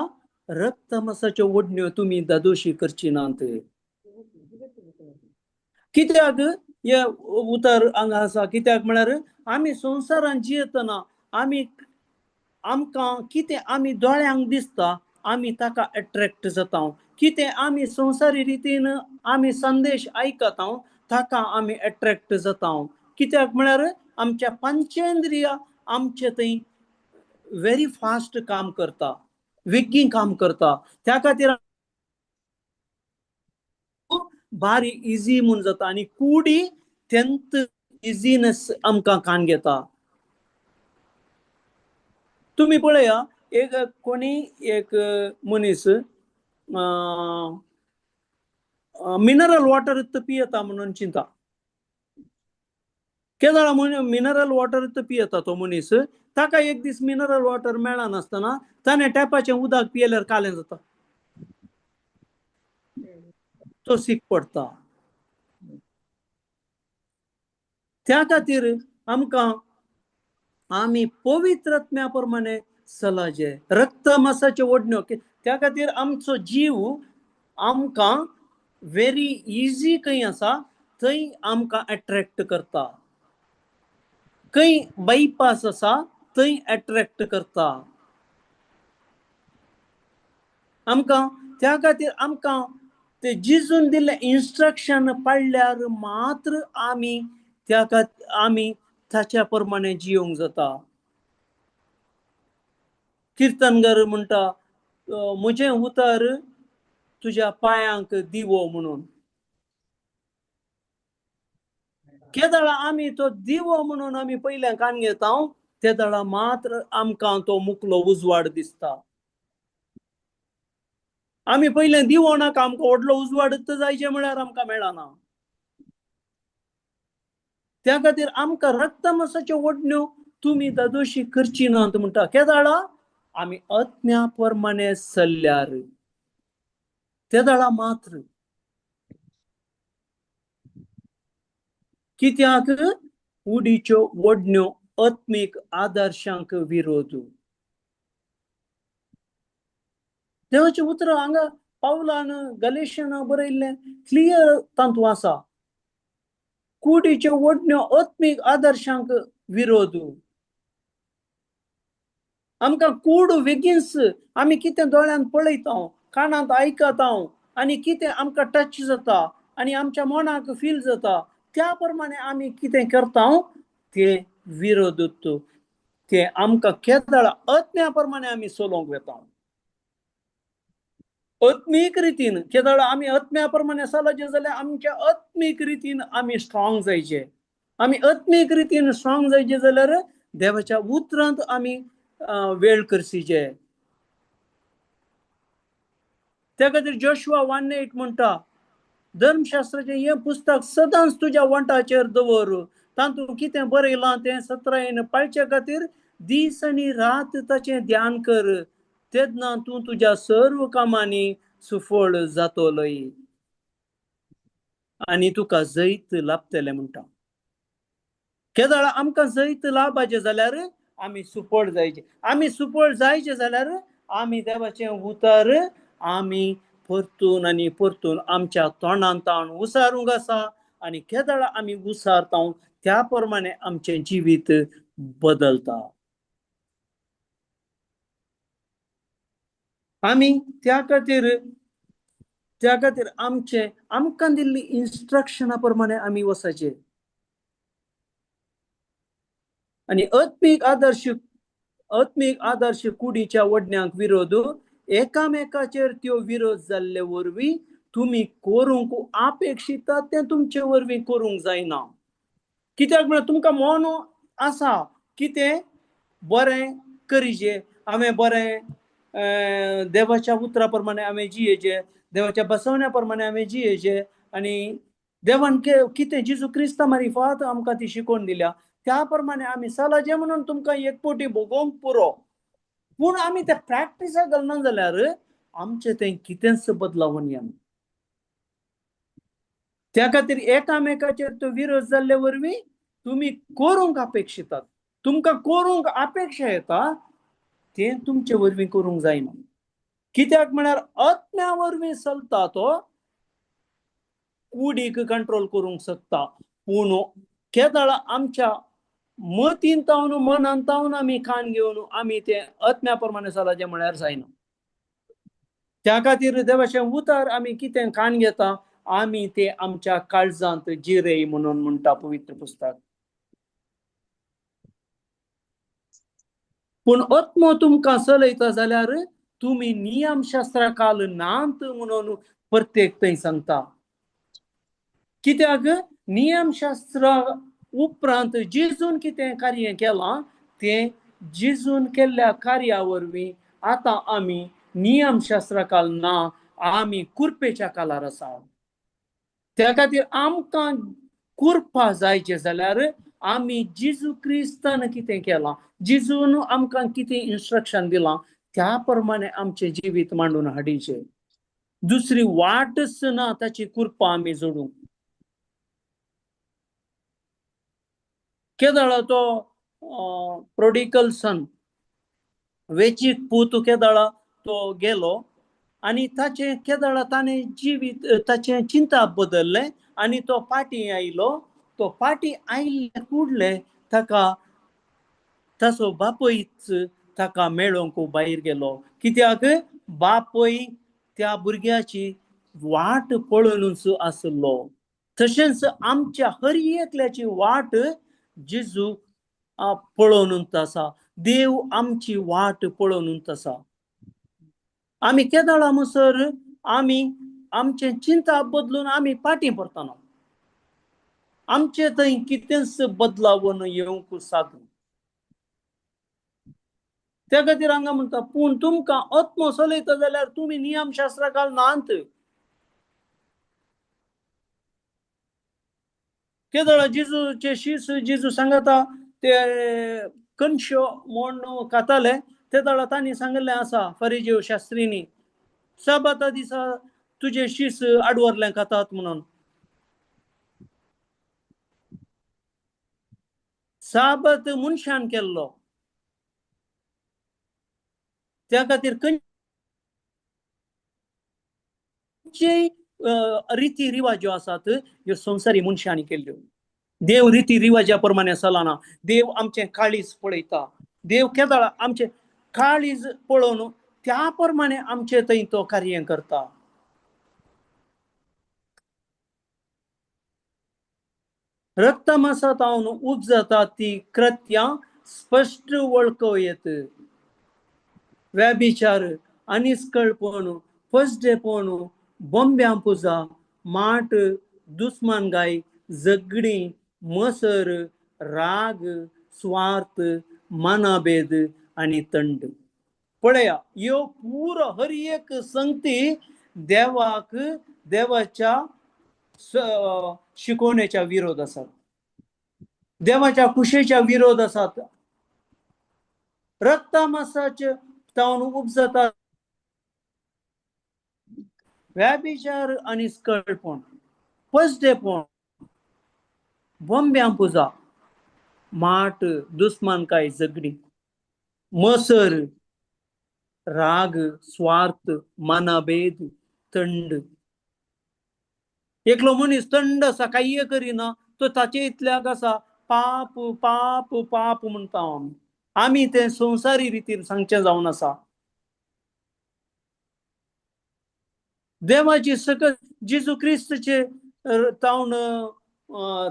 रक्त मांसाच्यो ओडण्यो तुमी दादोशी करची नात. कित्याक हे उतर हांगा आसा. कित्याक म्हळ्यार आमी संवसारान जियेतना आमकां कितें आमी दोळ्यांक दिसता आमी ताका अट्रॅक्ट जाता. कितें आमी संवसारी रितीन आमी संदेश आयकता ताका आमी अट्रॅक्ट जाता. कित्याक म्हळ्यार आमच्या पंचेंद्रिया आमचे थंय व्हेरी फास्ट काम करता, वेगीं काम करता. त्या खातीर भारी इजी म्हणून जाता आणि कुडी तेंत इजीनेस आमकां कान घेता. तुम्ही पळया एक कोणी एक मनीस मिनरल वॉटर पियता म्हणून चिंता केदाळा मिनरल वॉटर पियता तो मनीस ताका एक दीस मिनरल वॉटर मेळा नासतना ताणें टॅपाचें उदक पियल्यार कालें जाता, तो सीक पडटा. त्या खातीर आमकां आमी पवित्रत्म्या प्रमाणे चलाचे, रक्त मांसाचे ओडण्यो. त्या खातीर आमचो जीव आमकां व्हेरी इजी खंय आसा थंय आमकां अट्रॅक्ट करता, खंय बायपास आसा थंय अट्रॅक्ट करता आमकां. त्या खातीर आमकां ते जिजून दिल्ले इन्स्ट्रक्शन पाळल्यार मात्र आमी आमी ताच्या प्रमाणे जियोंक जाता. किर्तनगर म्हणटा म्हजें उतर तुज्या पांयांक दिवो म्हणून. केदाळा आमी तो दिवो म्हणून आमी पयलें कान घेता, ते दाळा मात्र आमकां तो मुखलो उजवाड दिसता. आमी पयलें दिवो नाका, आमकां व्हडलो उजवाड जायचे म्हळ्यार आमकां मेळना. त्या खातीर आमकां रक्त मांसाच्यो ओडण्यो तुमी दादोशी करची नात म्हणटा. केदाळा आमी आत्म्या प्रमाणे चल्ल्यार ते दाळा मात्र. कित्याक कुडीच्यो ओडण्यो आत्मीक आदर्शांक विरोध. देवाचें उतर हांगा पावलान गलेशियना बरयल्लें क्लियर तांतू आसा. कुडीच्यो ओडण्यो आत्मीक आदर्शांक विरोध. आमकां कूड बेगीनच आमी कितें दोळ्यान पळयता, कानांत आयकता आनी कितें आमकां टच जाता आनी आमच्या मनाक फील जाता त्या प्रमाणे आमी कितें करता ते विरोधूत. ते आमकां केदाळा आत्म्या प्रमाणे आमी चलोवंक वेता. आत्मीक रितीन केदाळा आमी आत्म्या प्रमाणे चलचे जाल्यार आमच्या आत्मीक रितीन आमी स्ट्रॉंग जायचे. आमी आत्मीक रितीन स्ट्रॉंग जायचे जाल्यार देवाच्या उतरांत आमी वेळ करचीचे. त्या खातीर जोशुआ 1:8 म्हणटा धर्मशास्त्राचें हें पुस्तक सदांच तुज्या वंटाचेर दवर, तातूंत कितें बरयलां तें सत्रायेन पाळचे खातीर दीस आनी रात ताचें ध्यान कर, तेन्ना तूं तुज्या सर्व कामांनी सुफळ जातोलय आनी तुका जैत लाभतलें म्हणटा. केदाळा आमकां जैत लाभचें जाल्यार आमी सुफळ जायचे. आमी सुफळ जायचे जाल्यार आमी देवाचें उतर आमी परतून आनी परतून आमच्या तोंडांत उसारूंक आसा आनी केदाळा आमी उसारता त्या प्रमाणे आमचें जिवीत बदलता. आमी त्या खातीर आमचे आमकां दिल्ली इन्स्ट्रक्शना प्रमाणे आमी वचचे आनी आत्मीक आदर्श कुडीच्या ओडण्यांक विरोध. एकामेकाचेर त्यो विरोध जाल्ले वरवीं तुमी करूंक अपेक्षिता तें तुमचे वरवीं करूंक जायना. कित्याक म्हळ्यार तुमकां मन आसा कितें बरें करीचे, हांवें बरें देवाच्या उतरा प्रमाणे हांवें जियेचें, देवाच्या बसवण्या प्रमाणे हांवें जियेचें आनी देवान कितें जेजू क्रिस्ता मार्फत आमकां ती शिकोवन दिल्या त्या प्रमाणे आमी चलाचे म्हणून तुमकां एक फावटी भोगोवंक पुरो. पूण आमी ते प्रॅक्टिसाक घालना जाल्यार आमचें तें कितेंच बदलावन येना. त्या खातीर एकामेकाचेर तो विरोध जाल्ले वरवीं तुमी करूंक अपेक्षितात. तुमकां करूंक अपेक्षा येता तें तुमचे वरवीं करूंक जायना. कित्याक म्हळ्यार आत्म्या वरवीं चलता तो कुडीक कंट्रोल करूंक शकता. पूण केदाळा आमच्या मतीन तावन मनान तावन आमी कान घेवन आमी ते आत्म्या प्रमाणे चलाचे म्हळ्यार जायना. त्या खातीर देवाचें उतर आमी कितें कान घेता आमी ते आमच्या काळजांत जिरेय म्हणून म्हणटा पवित्र पुस्तक. पूण आत्मो तुमकां चलयता जाल्यार तुमी नियमशास्त्राकाल नात म्हणून प्रत्येक थंय सांगता. कित्याक नियमशास्त्रा उपरांत जेजून कितें कार्य केलां तें जेजून केल्ल्या कार्या वरवीं आतां आमी नियमशास्त्रा काल ना, आमी कुरपेच्या कालार आसा. त्या खातीर आमकां कुरपा जायचे जाल्यार आमी जेजू क्रिस्तान कितें केलां, जेजून आमकां कितें इन्स्ट्रक्शन दिलां त्या प्रमाणे आमचें जिवीत मांडून हाडीचें. दुसरी वाटच ना ताची कुरपा आमी जोडूंक. केदाळा तो प्रोडिकल सन वेचीक पूत केदाळा तो गेलो आनी ताचे केदाळा ताणें जिवीत ताचें चिंता बदललें आनी तो फाटीं आयलो. तो फाटीं आयिल्ले कुडले ताका ताचो बापूयच ताका मेळोवंक भायर गेलो. कित्याक बापूय त्या भुरग्याची वाट पळोवनूच आसलो. तशेंच आमच्या हर एकल्याची वाट जेजू पळोवनूच आसा. देव आमची वाट पळोवनूच आसा. आमी केदाळा म्हणसर आमी आमचें चिंता बदलून आमी फाटीं परतना आमचे थंय कितेंच बदलावून येवंक सादूं. त्या खातीर हांगा म्हणटा पूण तुमकां आत्मो चलयता जाल्यार तुमी नियमशास्त्रा काल नात. केदाळा जेजूचे शीस जेजू सांगता ते कणश्यो म्हूण खाताले. तेदाळा तांणी सांगलें आसा फरिजीव शास्त्रीनी साबाता दिसा तुजे शीस आडवरलें खातात म्हणून. साबत मनशान केल्लो त्या खातीर खंयचेय रिती रिवाज ज्यो आसात ह्यो संवसारी मनशांनी केल्ल्यो. देव रिती रिवाजा प्रमाणे चलना. देव आमचें काळीज पळयता. देव केदाळा आमचें काळीज पळोवन त्या प्रमाणे आमचे थंय तो कार्य करता. रक्तमांसांतावन उपजता ती कृत्यां स्पश्ट वळखूं येत. व्यभिचार, अनिस्कळपण, फसडेपण, बोंब्यां पुजा, माट, दुस्मानगाय, झगडी, मसर, राग, स्वार्थ, मानाभेद आनी तंड. पळया ह्यो पुरो हर एक संगती देवाक देवाच्या शिकवणेच्या विरोध आसात. देवाच्या कुशेच्या विरोध आसात. रक्तमांसाचे तावन उपजता व्यभिचार आनी स्कळपण, फसडेपण, बोंब्यां पुजा, माट, दुस्मानकाय, झगडी, मसर, राग, स्वार्थ, मानाभेद, तंड. एकलो मनीस तंड आसा काही करिना तो ताचे इतल्याक आसा पाप पाप पाप म्हणटा. आमी ते संवसारी रितीन सांगचें जावन आसा. देवाची सकत जेजू क्रिस्तचे तावन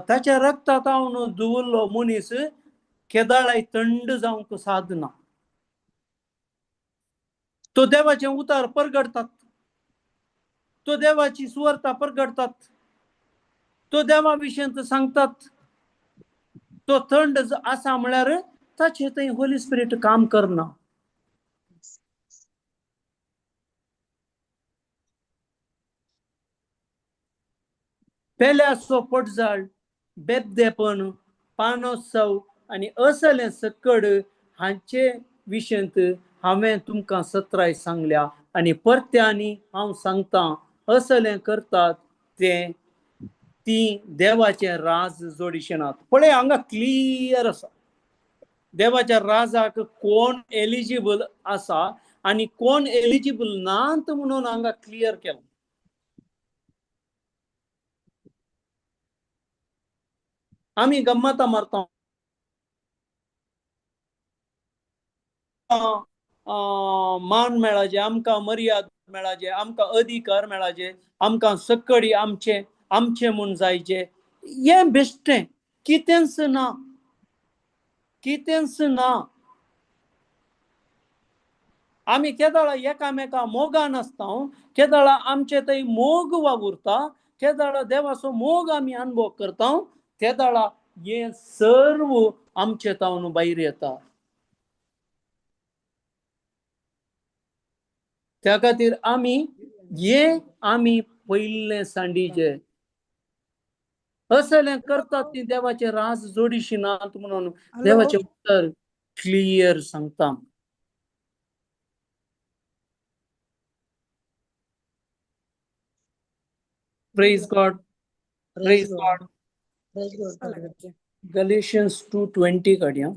ताच्या रक्ता तावन धुवल्लो मनीस केदाळाय थंड जावंक साधना. तो देवाचे उतार परगडतात. तो देवाची सुवार्ता परगडतात. तो देवा विशयी सांगतात. तो थंड आसा म्हळ्यार ताचे थंय होली स्पिरीट काम करना. पेल्याचो पडझड, बेबदेपण, पानोत्सव आनी असलें सकड हांचे विशयंत हांवें तुमकां सत्राय सांगल्या आनी परत्यांनी हांव सांगतां असलें करतात ते ती देवाचें राज जोडिशें नात. पळय हांगा क्लियर आसा देवाच्या राजाक कोण एलिजिबल आसा आनी कोण एलिजिबल नात म्हणून हांगा क्लियर केलां. आमी गम्मत मारता मान मेळाचे, आमकां मर्याद मेळाचे, आमकां अधिकार मेळाचे, आमकां सकडी आमचे आमचे म्हूण जायचे. हें बेश्टें. कितेंच ना. कितेंच ना. आमी केदाळा एकामेका मोगान आसता. केदाळा आमचे थंय मोग वावुरता. त्या दाळा देवाचो मोग आम्ही अनुभव करता, त्या दाळा हे सर्व आमचे तावन भायर येता. त्या खातीर आमी पयले सांडीचे असले करतात ती देवाचे राज जोडीशी नात म्हणून देवाचे उत्तर क्लियर सांगता. Praise God, praise God. Galatians 2:20 काढया.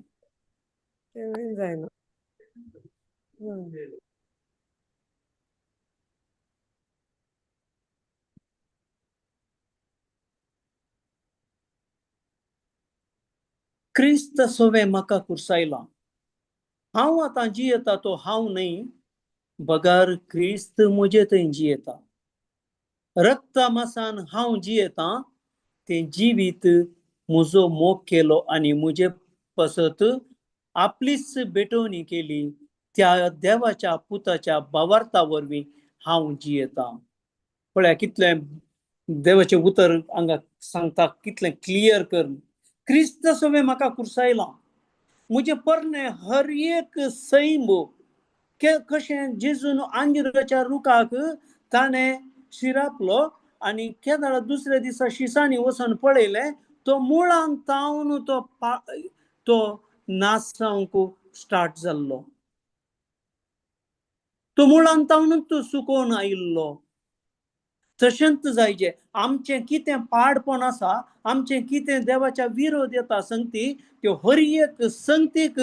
क्रिस्त सोवे म्हाका कुरसायला. हांव आतां जियेता तो हांव न्हय, बगार क्रिस्त म्हजे थंय जियेता. रक्ता मासान हांव जियेता, ते जिवीत म्हजो मोग केलो आनी म्हजे पसत आपलीच बेटोवणी केली. त्या देवाच्या पुताच्या भावार्था वरवीं हांव जियेता. पळया कितले देवाचे उतर हांगा सांगता, कितले क्लियर कर. क्रिस्त सोवे म्हाका कुरसायला. म्हजे परणे हर एक सैम कशें जेजून आंजिराच्या रुखाक ताणें शिरापलो आनी केदाळ दुसऱ्या दिसा शिसांनी वचून पळयलें, तो मुळान तावन तो नास जावंक स्टार्ट जाल्लो. तो मुळान तावनूच तो सुकोवन आयिल्लो. तशेंच जायचे आमचें कितें पाडपण आसा, आमचें कितें देवाच्या विरोध येता संगती, त्यो हर एक संगतीक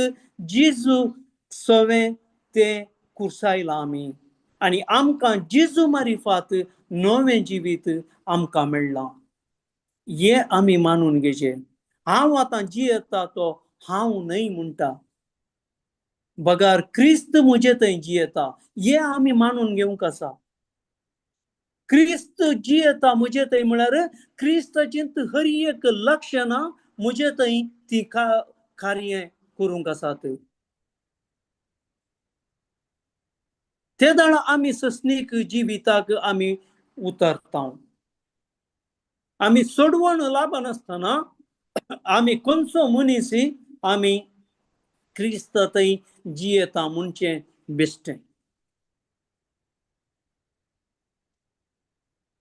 जेजू सोवें तें कुरसायलां आमी. आनी आमकां जेजू मारिफात नवें जिवीत आमकां मेळ्ळां. हे आमी मानून घेवचें. हांव आतां जियेता तो हांव न्हय म्हणटा, बगार क्रिस्त म्हजे थंय जियेता. हे आमी मानून घेवंक आसा. क्रिस्त जियेता म्हजे थंय म्हळ्यार क्रिस्ताची हर एक लक्षणां म्हजे थंय ती कार्य करूंक आसात. ते दाळा आमी सस्नीक जिविताक आमी उतरता. आमी सोडवण लाभनासतना आमी खंयचो मनीस आमी क्रिस्त थंय जियेता म्हणचें बेश्टें.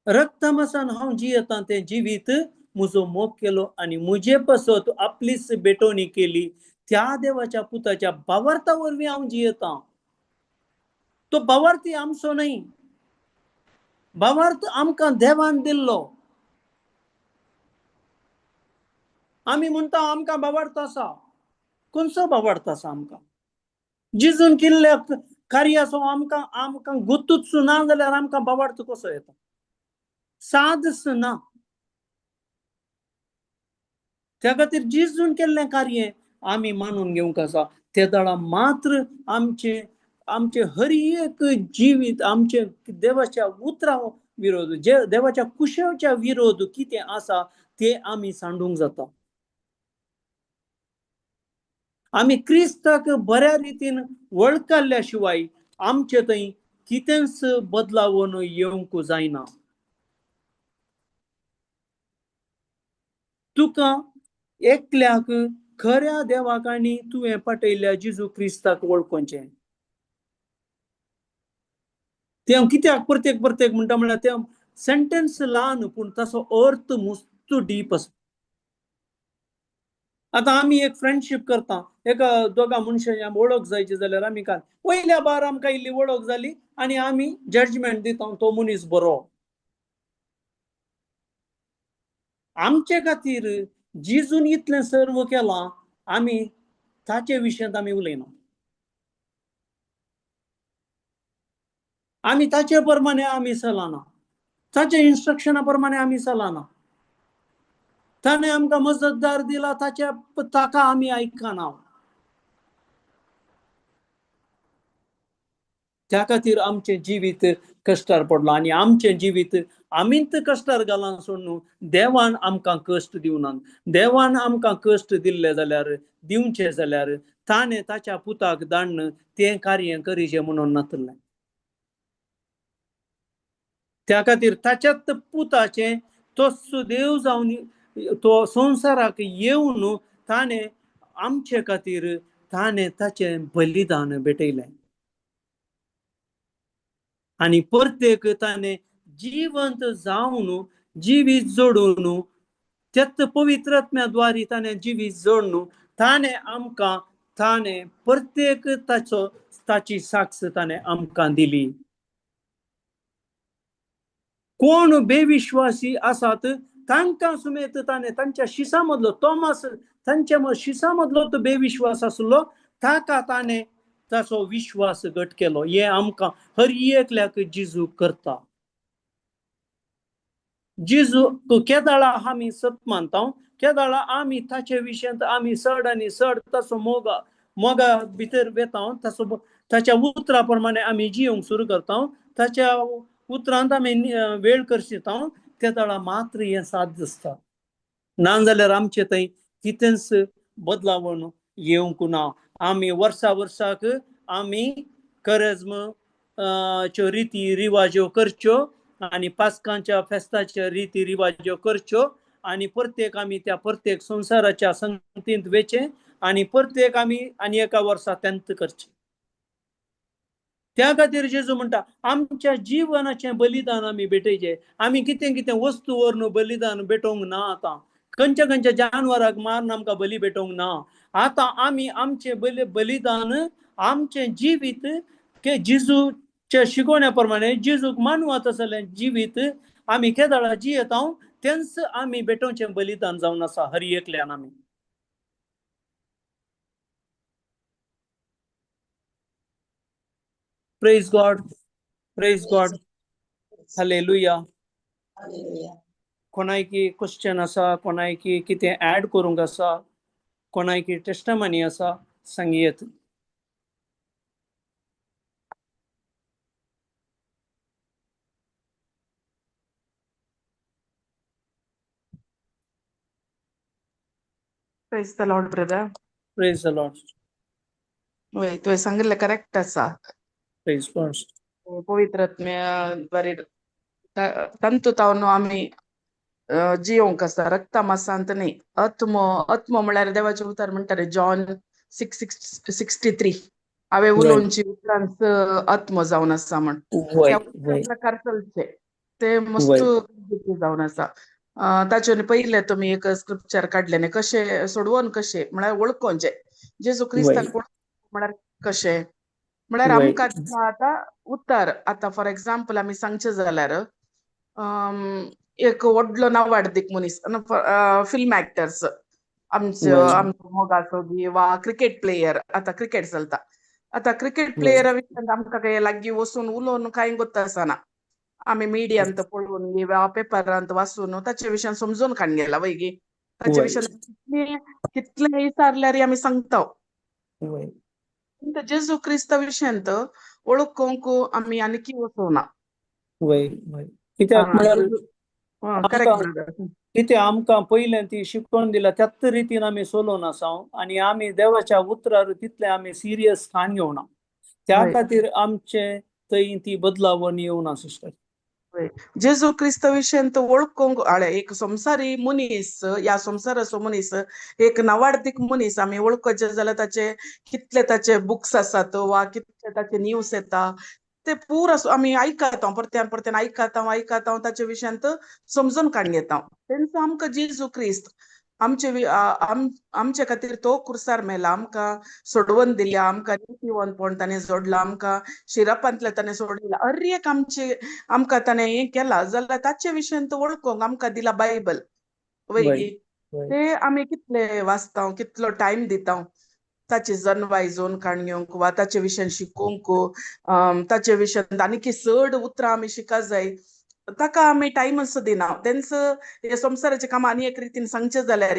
रक्तमासान हांव जियेता तें जिवीत म्हजो मोग केलो आनी म्हजे पसत आपलीच बेटोवणी केली. त्या देवाच्या पुताच्या भावार्था वरवीं हांव जियेता. तो भावार्थ आमचो न्हय, भावार्थ आमकां देवान दिल्लो. आमी म्हणटा आमकां भावार्थ आसा. खंयचो भावार्थ आसा आमकां? जेजून केल्ल्या कार्याचो आमकां गुतूच ना जाल्यार आमकां भावार्थ कसो येता? सादच ना. त्या खातीर जेजून केल्लें कार्य आमी मानून घेवंक आसा. ते दाळा मात्र आमचे हर एक जिवीत आमचे देवाच्या उतरां विरोध, जे देवाच्या कुशेच्या विरोध कितें आसा ते आमी सांडूंक जाता. आमी क्रिस्ताक बऱ्या रितीन वळखल्या शिवाय आमचे थंय कितेंच बदलावण येवंक जायना. तुका एकल्याक खऱ्या देवाक आनी तुवें पटयल्ल्या जेजू क्रिस्ताक वळखोवचें. ते हांव कित्याक प्रत्येक म्हणटा म्हळ्यार ते सेंटेन्स ल्हान पूण ताचो अर्थ मस्त डीप आसा. आतां आमी एक फ्रेंडशीप करता, एका दोगा मनशांची वळख जायची जाल्यार आमी काय पयल्या बार आमकां इल्ली वळख जाली आनी आमी जजमेंट दिता तो मनीस बरो. आमचे खातीर जेजून इतलें सर्व केलां, आमी ताचे विशयांत आमी उलयना. आमी ताचे प्रमाणे आमी चलना. ताचे इन्स्ट्रक्शना प्रमाणे आमी चलना. ताणें आमकां मजतदार दिला ताका आमी आयकना. त्या खातीर आमचें जिवीत कश्टार पडलां आनी आमचें जिवीत आमीच कश्टार घालन सोडून देवान आमकां कश्ट दिवनात. देवान आमकां कश्ट दिल्ले जाल्यार दिवचे जाल्यार ताणें ताच्या पुताक धाडून तें कार्य करीचें म्हणून नातलें. त्या खातीर ताच्यात पुताचे तो सुदैव जावन तो संवसाराक येवन ताणें आमचे खातीर ताणें ताचें बलिदान भेटयलें आनी परतेक ताणें जिवंत जावन जिवीत जोडून त्यात पवित्रात्म्याद्वारे ताणें जिवीत जोडून ताणें आमकां ताणें प्रत्येक ताची साक्ष ताणें आमकां दिली. कोण बेविश्वासी आसात तांकां सुमेत ताणें तांच्या शिसा मदलो तोमास तांच्या शिसा मदलो तो बेविश्वास आसलो ताका ताणें ताचो विश्वास घट केलो. हे आमकां हर एकल्याक जेजू करता. जेजू केदाळा आमी सत मानता केदाळा आमी ताचे विशयांत आमी चड आनी चड ताचो मोगा भितर वेता ताच्या उतरा प्रमाणे आमी जियोंक सुरू करता. ताच्या उतरांत आमी वेळ करशिता केदाळा मात्र हें साध्य आसता. नाजाल्यार आमचे थंय कितेंच बदलावण येवंक ना. आमी वर्साक आमी करेज्म च्यो रिती रिवाज्यो करच्यो आनी पास्कांच्या फेस्ताच्यो रिती रिवाज्यो करच्यो आनी प्रत्येक आमी त्या प्रत्येक संवसाराच्या संगतींत वेचे आनी प्रत्येक आमी आनी एका वर्सा तेंत करचें. त्या खातीर जेजू म्हणटा आमच्या जिवनाचें बलिदान आमी भेटयचें. आमी कितें वस्तू व्हरून बलिदान भेटोवंक ना. आतां खंयच्या जानवराक मारून आमकां बली भेटोवंक ना. आतां आमी आमचें बलिदान आमचें जिवीत जेजूच्या शिकवण्या प्रमाणे जेजूक मानवत आसलें जिवीत आमी केदाळा जियेता तेंच आमी भेटोवचें बलिदान जावन आसा हर एकल्यान आमी. प्रेज गॉड, प्रेज गॉड, हालेलुया. कोणायकी क्वेश्चन आसा, कोणायकी कितें ऍड करूंक आसा, कोणायकी टेस्टमनी आसा सांगियेत. Praise the Lord brother. Praise the Lord. वय तुवें सांगिल्लें करेक्ट आसा. Praise God. पवित्रात्म्याद्वारे तंतुताव न्हू आमी जियोंक आसा. रक्ता मासांत न्ही. आत्मो म्हळ्यार देवाचे उतार म्हणटाले जॉन 6:63 हांवें उलोवची उतरांच आत्मो जावन आसा म्हण. त्या प्रकार चलचे ते मस्त जावन आसा. ताचे पयले तुमी एक स्क्रिप्चर काडले न्ही कशें सोडवून कशें म्हळ्यार वळखोवचें जेजू क्रिस्ताक म्हळ्यार कशें म्हळ्यार आमकां आतां उतार आतां फॉर एग्जाम्पल आमी सांगचे जाल्यार एक व्हडलो नांवाडीक मनीस फिल्म एक्टर्स आमचो मोगा सोगी वा क्रिकेट प्लेयर. आतां क्रिकेट चलता. आतां क्रिकेट प्लेयरा विशयान आमकां काय लागीं वचून उलोवन कांय गत आसना. आमी मिडियांत पळोवन वा पेपरांत वाचून ताचे विशयान समजून काडगेला वैगी. ताचे विशयान कितले विचारल्यार आमी सांगता. जेजू क्रिस्ता विशयांत वळखूंक आमी आनीक वचोना. कित्याक म्हळ्यार कितें आमकां पयलें ती शिकवण दिला त्याच रितीन आमी चलोवन आसा आनी आमी देवाच्या उतरार तितले आमी सिरियस स्थान घेवना. त्या खातीर आमचे थंय ती बदलावण येवना सिस्टर. जेजू क्रिस्ता विशयांत वळखूंक एक संवसारी मनीस ह्या संवसाराचो मनीस एक नांवाडीक मनीस आमी वळखचे जाल्यार ताचे कितले ताचे बुक्स आसात वा कितले ताचे न्यूज येता ते पूर आमी आयकता परत्यान आयकता ताचे विशयांत समजून काडून घेता. तेंचो आमकां जेजू क्रिस्त आमचे खातीर तो क्रुसार मेला. आमकां सोडवण दिल्या. आमकां नितीवंतपण ताणें जोडला. आमकां शिरापांतले ताणें सोडला. हर एक आमकां ताणें हें केला जाल्यार ताचे विशयांत वळखूंक आमकां दिला बायबल वैगी. ते आमी कितले वाचता कितलो टायम दिता ताची जन्माय जोन काडूंक वा ताचे विशयान शिकोवंक ताचे विशयान आनीक चड उतरां आमी शिका जाय ताका आमी टायमच दिना. तेंच हे संवसाराचे काम आनी एक रितीन सांगचे जाल्यार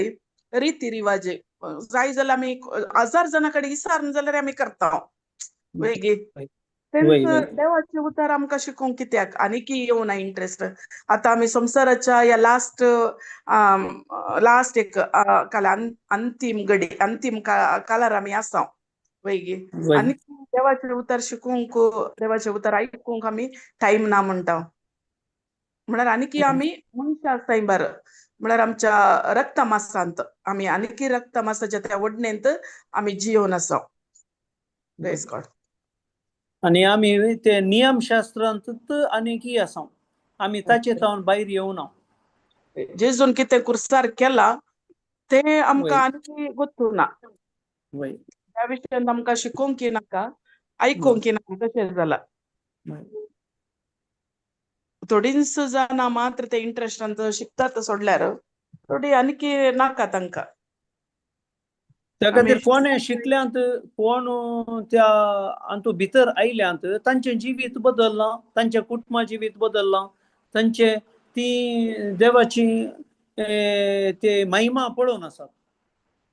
रिती रिवाज जाय जाल्यार आमी 1000 जाणां कडेन विचारन जाल्यार आमी करता वैगी. तेंच देवाचे उतार आमकां शिकोवंक कित्याक आनीक येवना इंट्रस्ट. आतां आमी संवसाराच्या ह्या लास्ट एक अंतीम कालार आमी आसा वैगी. आनी देवाचे उतार शिकोवंक देवाचे उतार आयकूंक आमी टायम ना म्हणटा. म्हळ्यार आनीकी आमी मनशां आसाय बरं म्हळ्यार आमच्या रक्त मासांत आमी आनीकी रक्त मासाच्या त्या वडणेंत आमी जियोन आसा. Praise God. आणि आम्ही ते नियमशास्त्रांत आनीकी आसा. आमी ताचे तावन भायर येवना. जेजून कितें कुर्सार केला ते आमकां वय आनीकी गोत्तू ना. वय त्या विशयान आमकां शिकोवंकी नाका, आयकोवंकी नाका, तशें जाला. वय. थोडींच जाणां मात्र ते इंट्रस्टान शिकतात सोडल्यार थोडी आनीकी नाका तांकां. त्या आमी खातीर कोणे शिकल्यांत कोण त्या हातूंत भितर आयल्यांत तांचें जिवीत बदललां, तांचें कुटुंबा जिवीत बदललां, तांचे ती देवाची ते महिमा पळोवन आसात.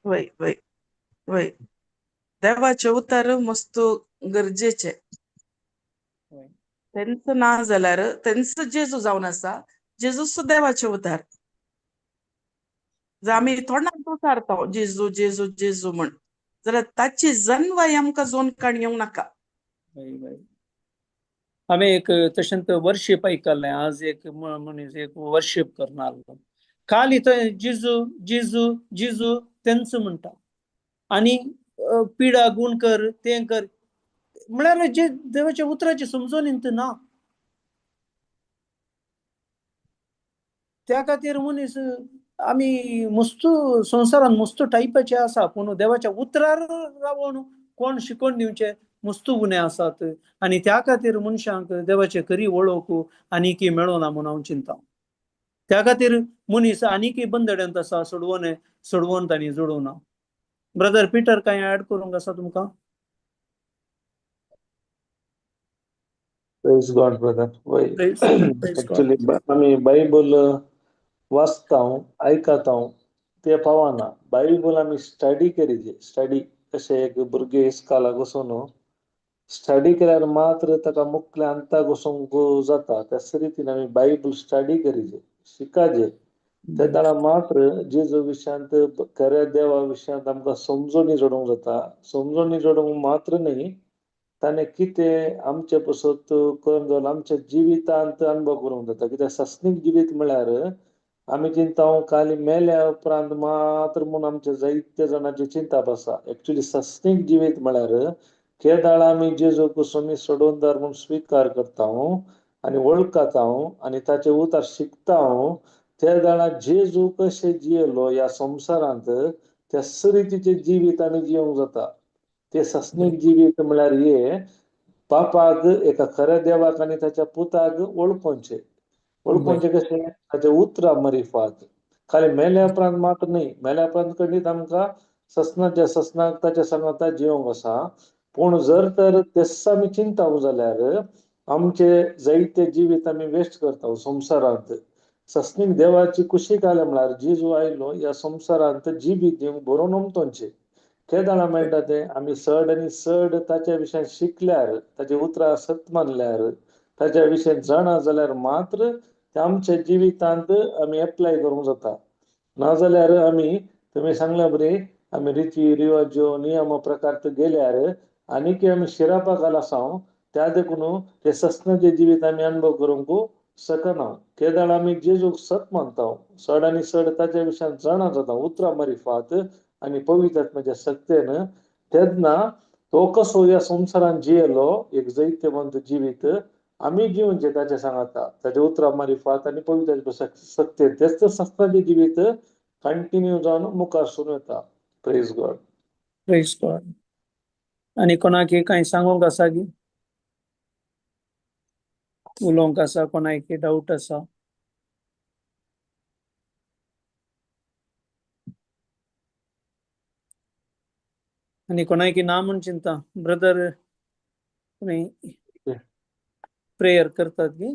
वय वय वय. देवाचे उतार मस्त गरजेचे. वय. तेंच ना जाल्यार तेंच जेजू जावन आसा, जेजूच देवाचे उतार. जर आमी तोंडांत उतारता जेजू जेजू जेजू म्हण जाल्यार ताची जन्मय आमकां जोनकाण येवंक नाका. वय वय. आमी एक तशेंच वर्शीप आयकल्लें. आज एक मनीस एक वर्शीप करना आसलो. खाली थंय जिजू जिजू जिजू तेंच म्हणटा आनी पिडा गूण कर तें कर म्हळ्यार जे देवाच्या उतराची समजोनीत ना. त्या खातीर मनीस आमी मस्त संवसारान मस्त टायपाचे आसा पूण देवाच्या उतरार रावून कोण शिकोवन दिवचे मस्त गुन्हे आसात. आनी त्या खातीर मनशांक देवाचे खरी वळख आनीकी मेळोना म्हूण हांव चिंता. त्या खातीर मनीस आनीकी बंदड्यांत आसा, सोडवोन तांणी जोडूना. ब्रदर पिटर कांय ऍड करूंक आसा तुमकां? Praise God brother. वय Praise God. एक्चुअली आम्ही बायबल वाचताव ऐकताव ते पावाना. बायबल आम्ही स्टडी करीजे. स्टडी कशे एक भुरगे इस्काला घुसून स्टडी केल्यार मात्र ताका मुखल्या अंता घुसूंक जाता. त्याच रितीन आम्ही बायबल स्टडी करीजे, शिकाजे. त्या ताणा मात्र जेजू विशयांत खऱ्या देवा विशयांत आमकां समजोनी जोडूंक जाता. समजोनी जोडूंक मात्र न्ही, ताणें कितें आमचे पसत करून जावन आमच्या जिवितांत अनुभव करूंक जाता. कित्याक सस्नीक जिवीत म्हळ्यार आमी चिंताव खाली मेल्या उपरांत मात्र म्हूण आमच्या जायत्या जाणांची चिंता बसा. एक्चुअली सस्नीक जिवीत म्हळ्यार केदाळ आमी जेजूक सोमी सोडवणदार म्हूण स्वीकार करताव आनी वळखताव आनी ताचे उतार शिकताव. त्या दाळा जेजू कशें जियेलो ह्या संवसारांत त्याच रितीचें जिवीत आमी जियोंक जाता. ते सस्नीक जिवीत म्हळ्यार हे बापाक एका खऱ्या देवाक आनी ताच्या पुताक वळखोवचें. वळखोवचें कशें? ताचे उतरां मरिफात. खाली मेल्या उपरांत मात्र न्ही. मेल्या उपरांत खंडीत आमकां ससनाच्या ससनाक ताच्या सांगाता जियोंक आसा. पूण जर तर तेच आमी चिंताव जाल्यार आमचे जायते जिवीत आमी वेस्ट करता संवसारांत. सस्नीक देवाची कुशीक आयले म्हळ्यार जेजू आयलो ह्या संवसारांत जिवीत दिवंक बरोवन उमथोवचें. केदाळा मेळटा तें आमी चड आनी चड ताच्या विशयान शिकल्यार, ताचे उतरां सत मानल्यार, ताच्या विशयान जाणा जाल्यार मात्र ते आमच्या जिवितांत आमी एप्लाय करूंक जाता. नाजाल्यार आमी तुमी सांगल्या बरी आमी रिती रिवाज्यो नियम प्रकार गेल्यार आनीक आमी शिरापाकाल आसाव. त्या देखून ते ससनाचे जिवीत आमी अनुभव करूंक शकना. केदाळ आमी जेजूक सत मानताव, चड आनी चड ताच्या विशयान जाणा जाता उतरां मरिफात आनी पवित्र आत्म्याच्या शक्तीन. तेन्ना तो कसो ह्या संवसारान जियेलो एक जैत्यवंत जिवीत आमी जिवंचे ताचे सांगाता. ताचे उतरां मारिफात आनी पवित्र शक्तीन. तेच तर ससनाचे जिवीत कंटिन्यू जावन मुखार सुरू येता. Praise God. Praise God. आनी कोणाक कांय सांगूंक आसा की उलोवंक आसा? कोणाक डाऊट आसा? आनी कोणाक ना म्हूण चिंता? ब्रदर प्रेयर करतात की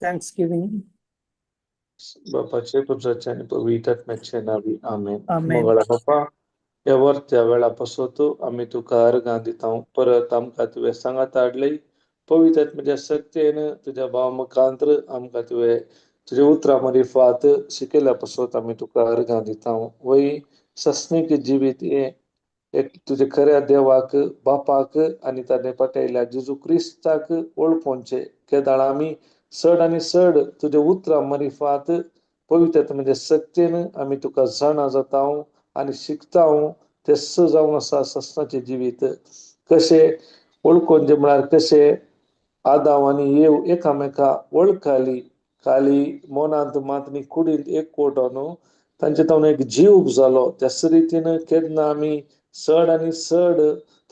थँक्स गिविंग. बापाचे पुत्राचे आनी पवित्र आत्म्याचे नांवी आमेन. आमेन. मंगळा बापा, ह्या वर्त्या वेळा पासत आमी तुका अर्गां दितां. परत आमकां तुवें सांगात हाडली. पवित्र आत्म्याच्या शक्तीन तुज्या भाव मुखांतर आमकां तुवें तुजे उतरां मरिफात शिकयल्या पासत आमी तुका अर्गां दितां. वय सस्नीक जिवीत हे एक तुजे खऱ्या देवाक बापाक आनी ताणें पाठयल्या जेजू क्रिस्ताक वळखोवचें. केदाळ आमी चड आनी चड तुझे उतरां मरिफात पवित्र म्हणजे सत्येन आमी तुका जाणा जाता आनी शिकता तेस जावन आसा सस्नाचे जिवीत कशे वळखून जे म्हळ्यार कशे आदाम आनी येव एकामेका वळखाली खाली मोनांत मातनी कुडींत एक कोटो न्हू तांचे तावन एक जीव जालो त्याच रितीन केन्ना आमी चड आनी चड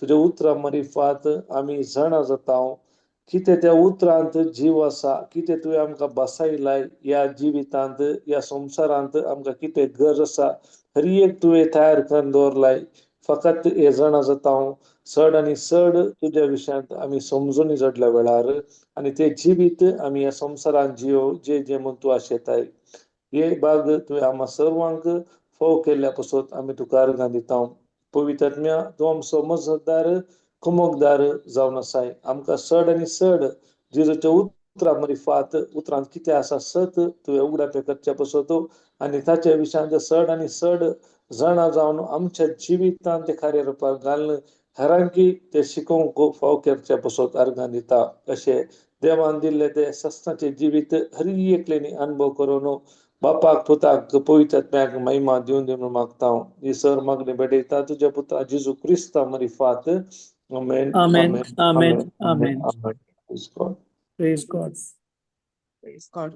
तुझे उतरां मरिफात आमी जाणा जाता कितें त्या उतरांत जीव आसा कितें तुवें आमकां बसायलाय ह्या जिवितांत ह्या संवसारांत आमकां कितें गरज आसा हर एक तुवें तयार करून दवरलाय फकत हे जाणा जाता चड आनी चड तुज्या विशयांत आमी समजून जडल्या वेळार आनी ते जिवीत आमी ह्या संवसारांत जियो जे जे म्हूण तूं आशेताय हे भाग तुवें आम्हा सर्वांक फोव केल्ल्या पासून आमी तुका अर्गां दिता पवित्र आत्म्या तूं आमचो मजतदार कुमकदार जावन आसाय आमकां चड आनी चड जेजूच्या उतरां मरिफात उतरांत कितें आसा सत तुवें उगडापे करचे पासून आनी ताच्या विशयांत चड आनी चड जाणा जावन आमच्या जिवितांत ते खऱ्या रुपाक घालून हेरांकी ते शिकोवंक फाव करचे पासून अर्गां दिता अशें देवान दिल्ले ते सस्नाचे जिवीत हर एकल्यानी अनुभव करून बापाक पुताक पवित्र आत्म्याक महिमा दिवन दिवन मागता ही सर मागणी बेडयता तुज्या पुत्रा जेजू क्रिस्ता मरिफात आमेन Amen. आमेन Amen. आमेन Amen. आमेन Praise God. Praise God.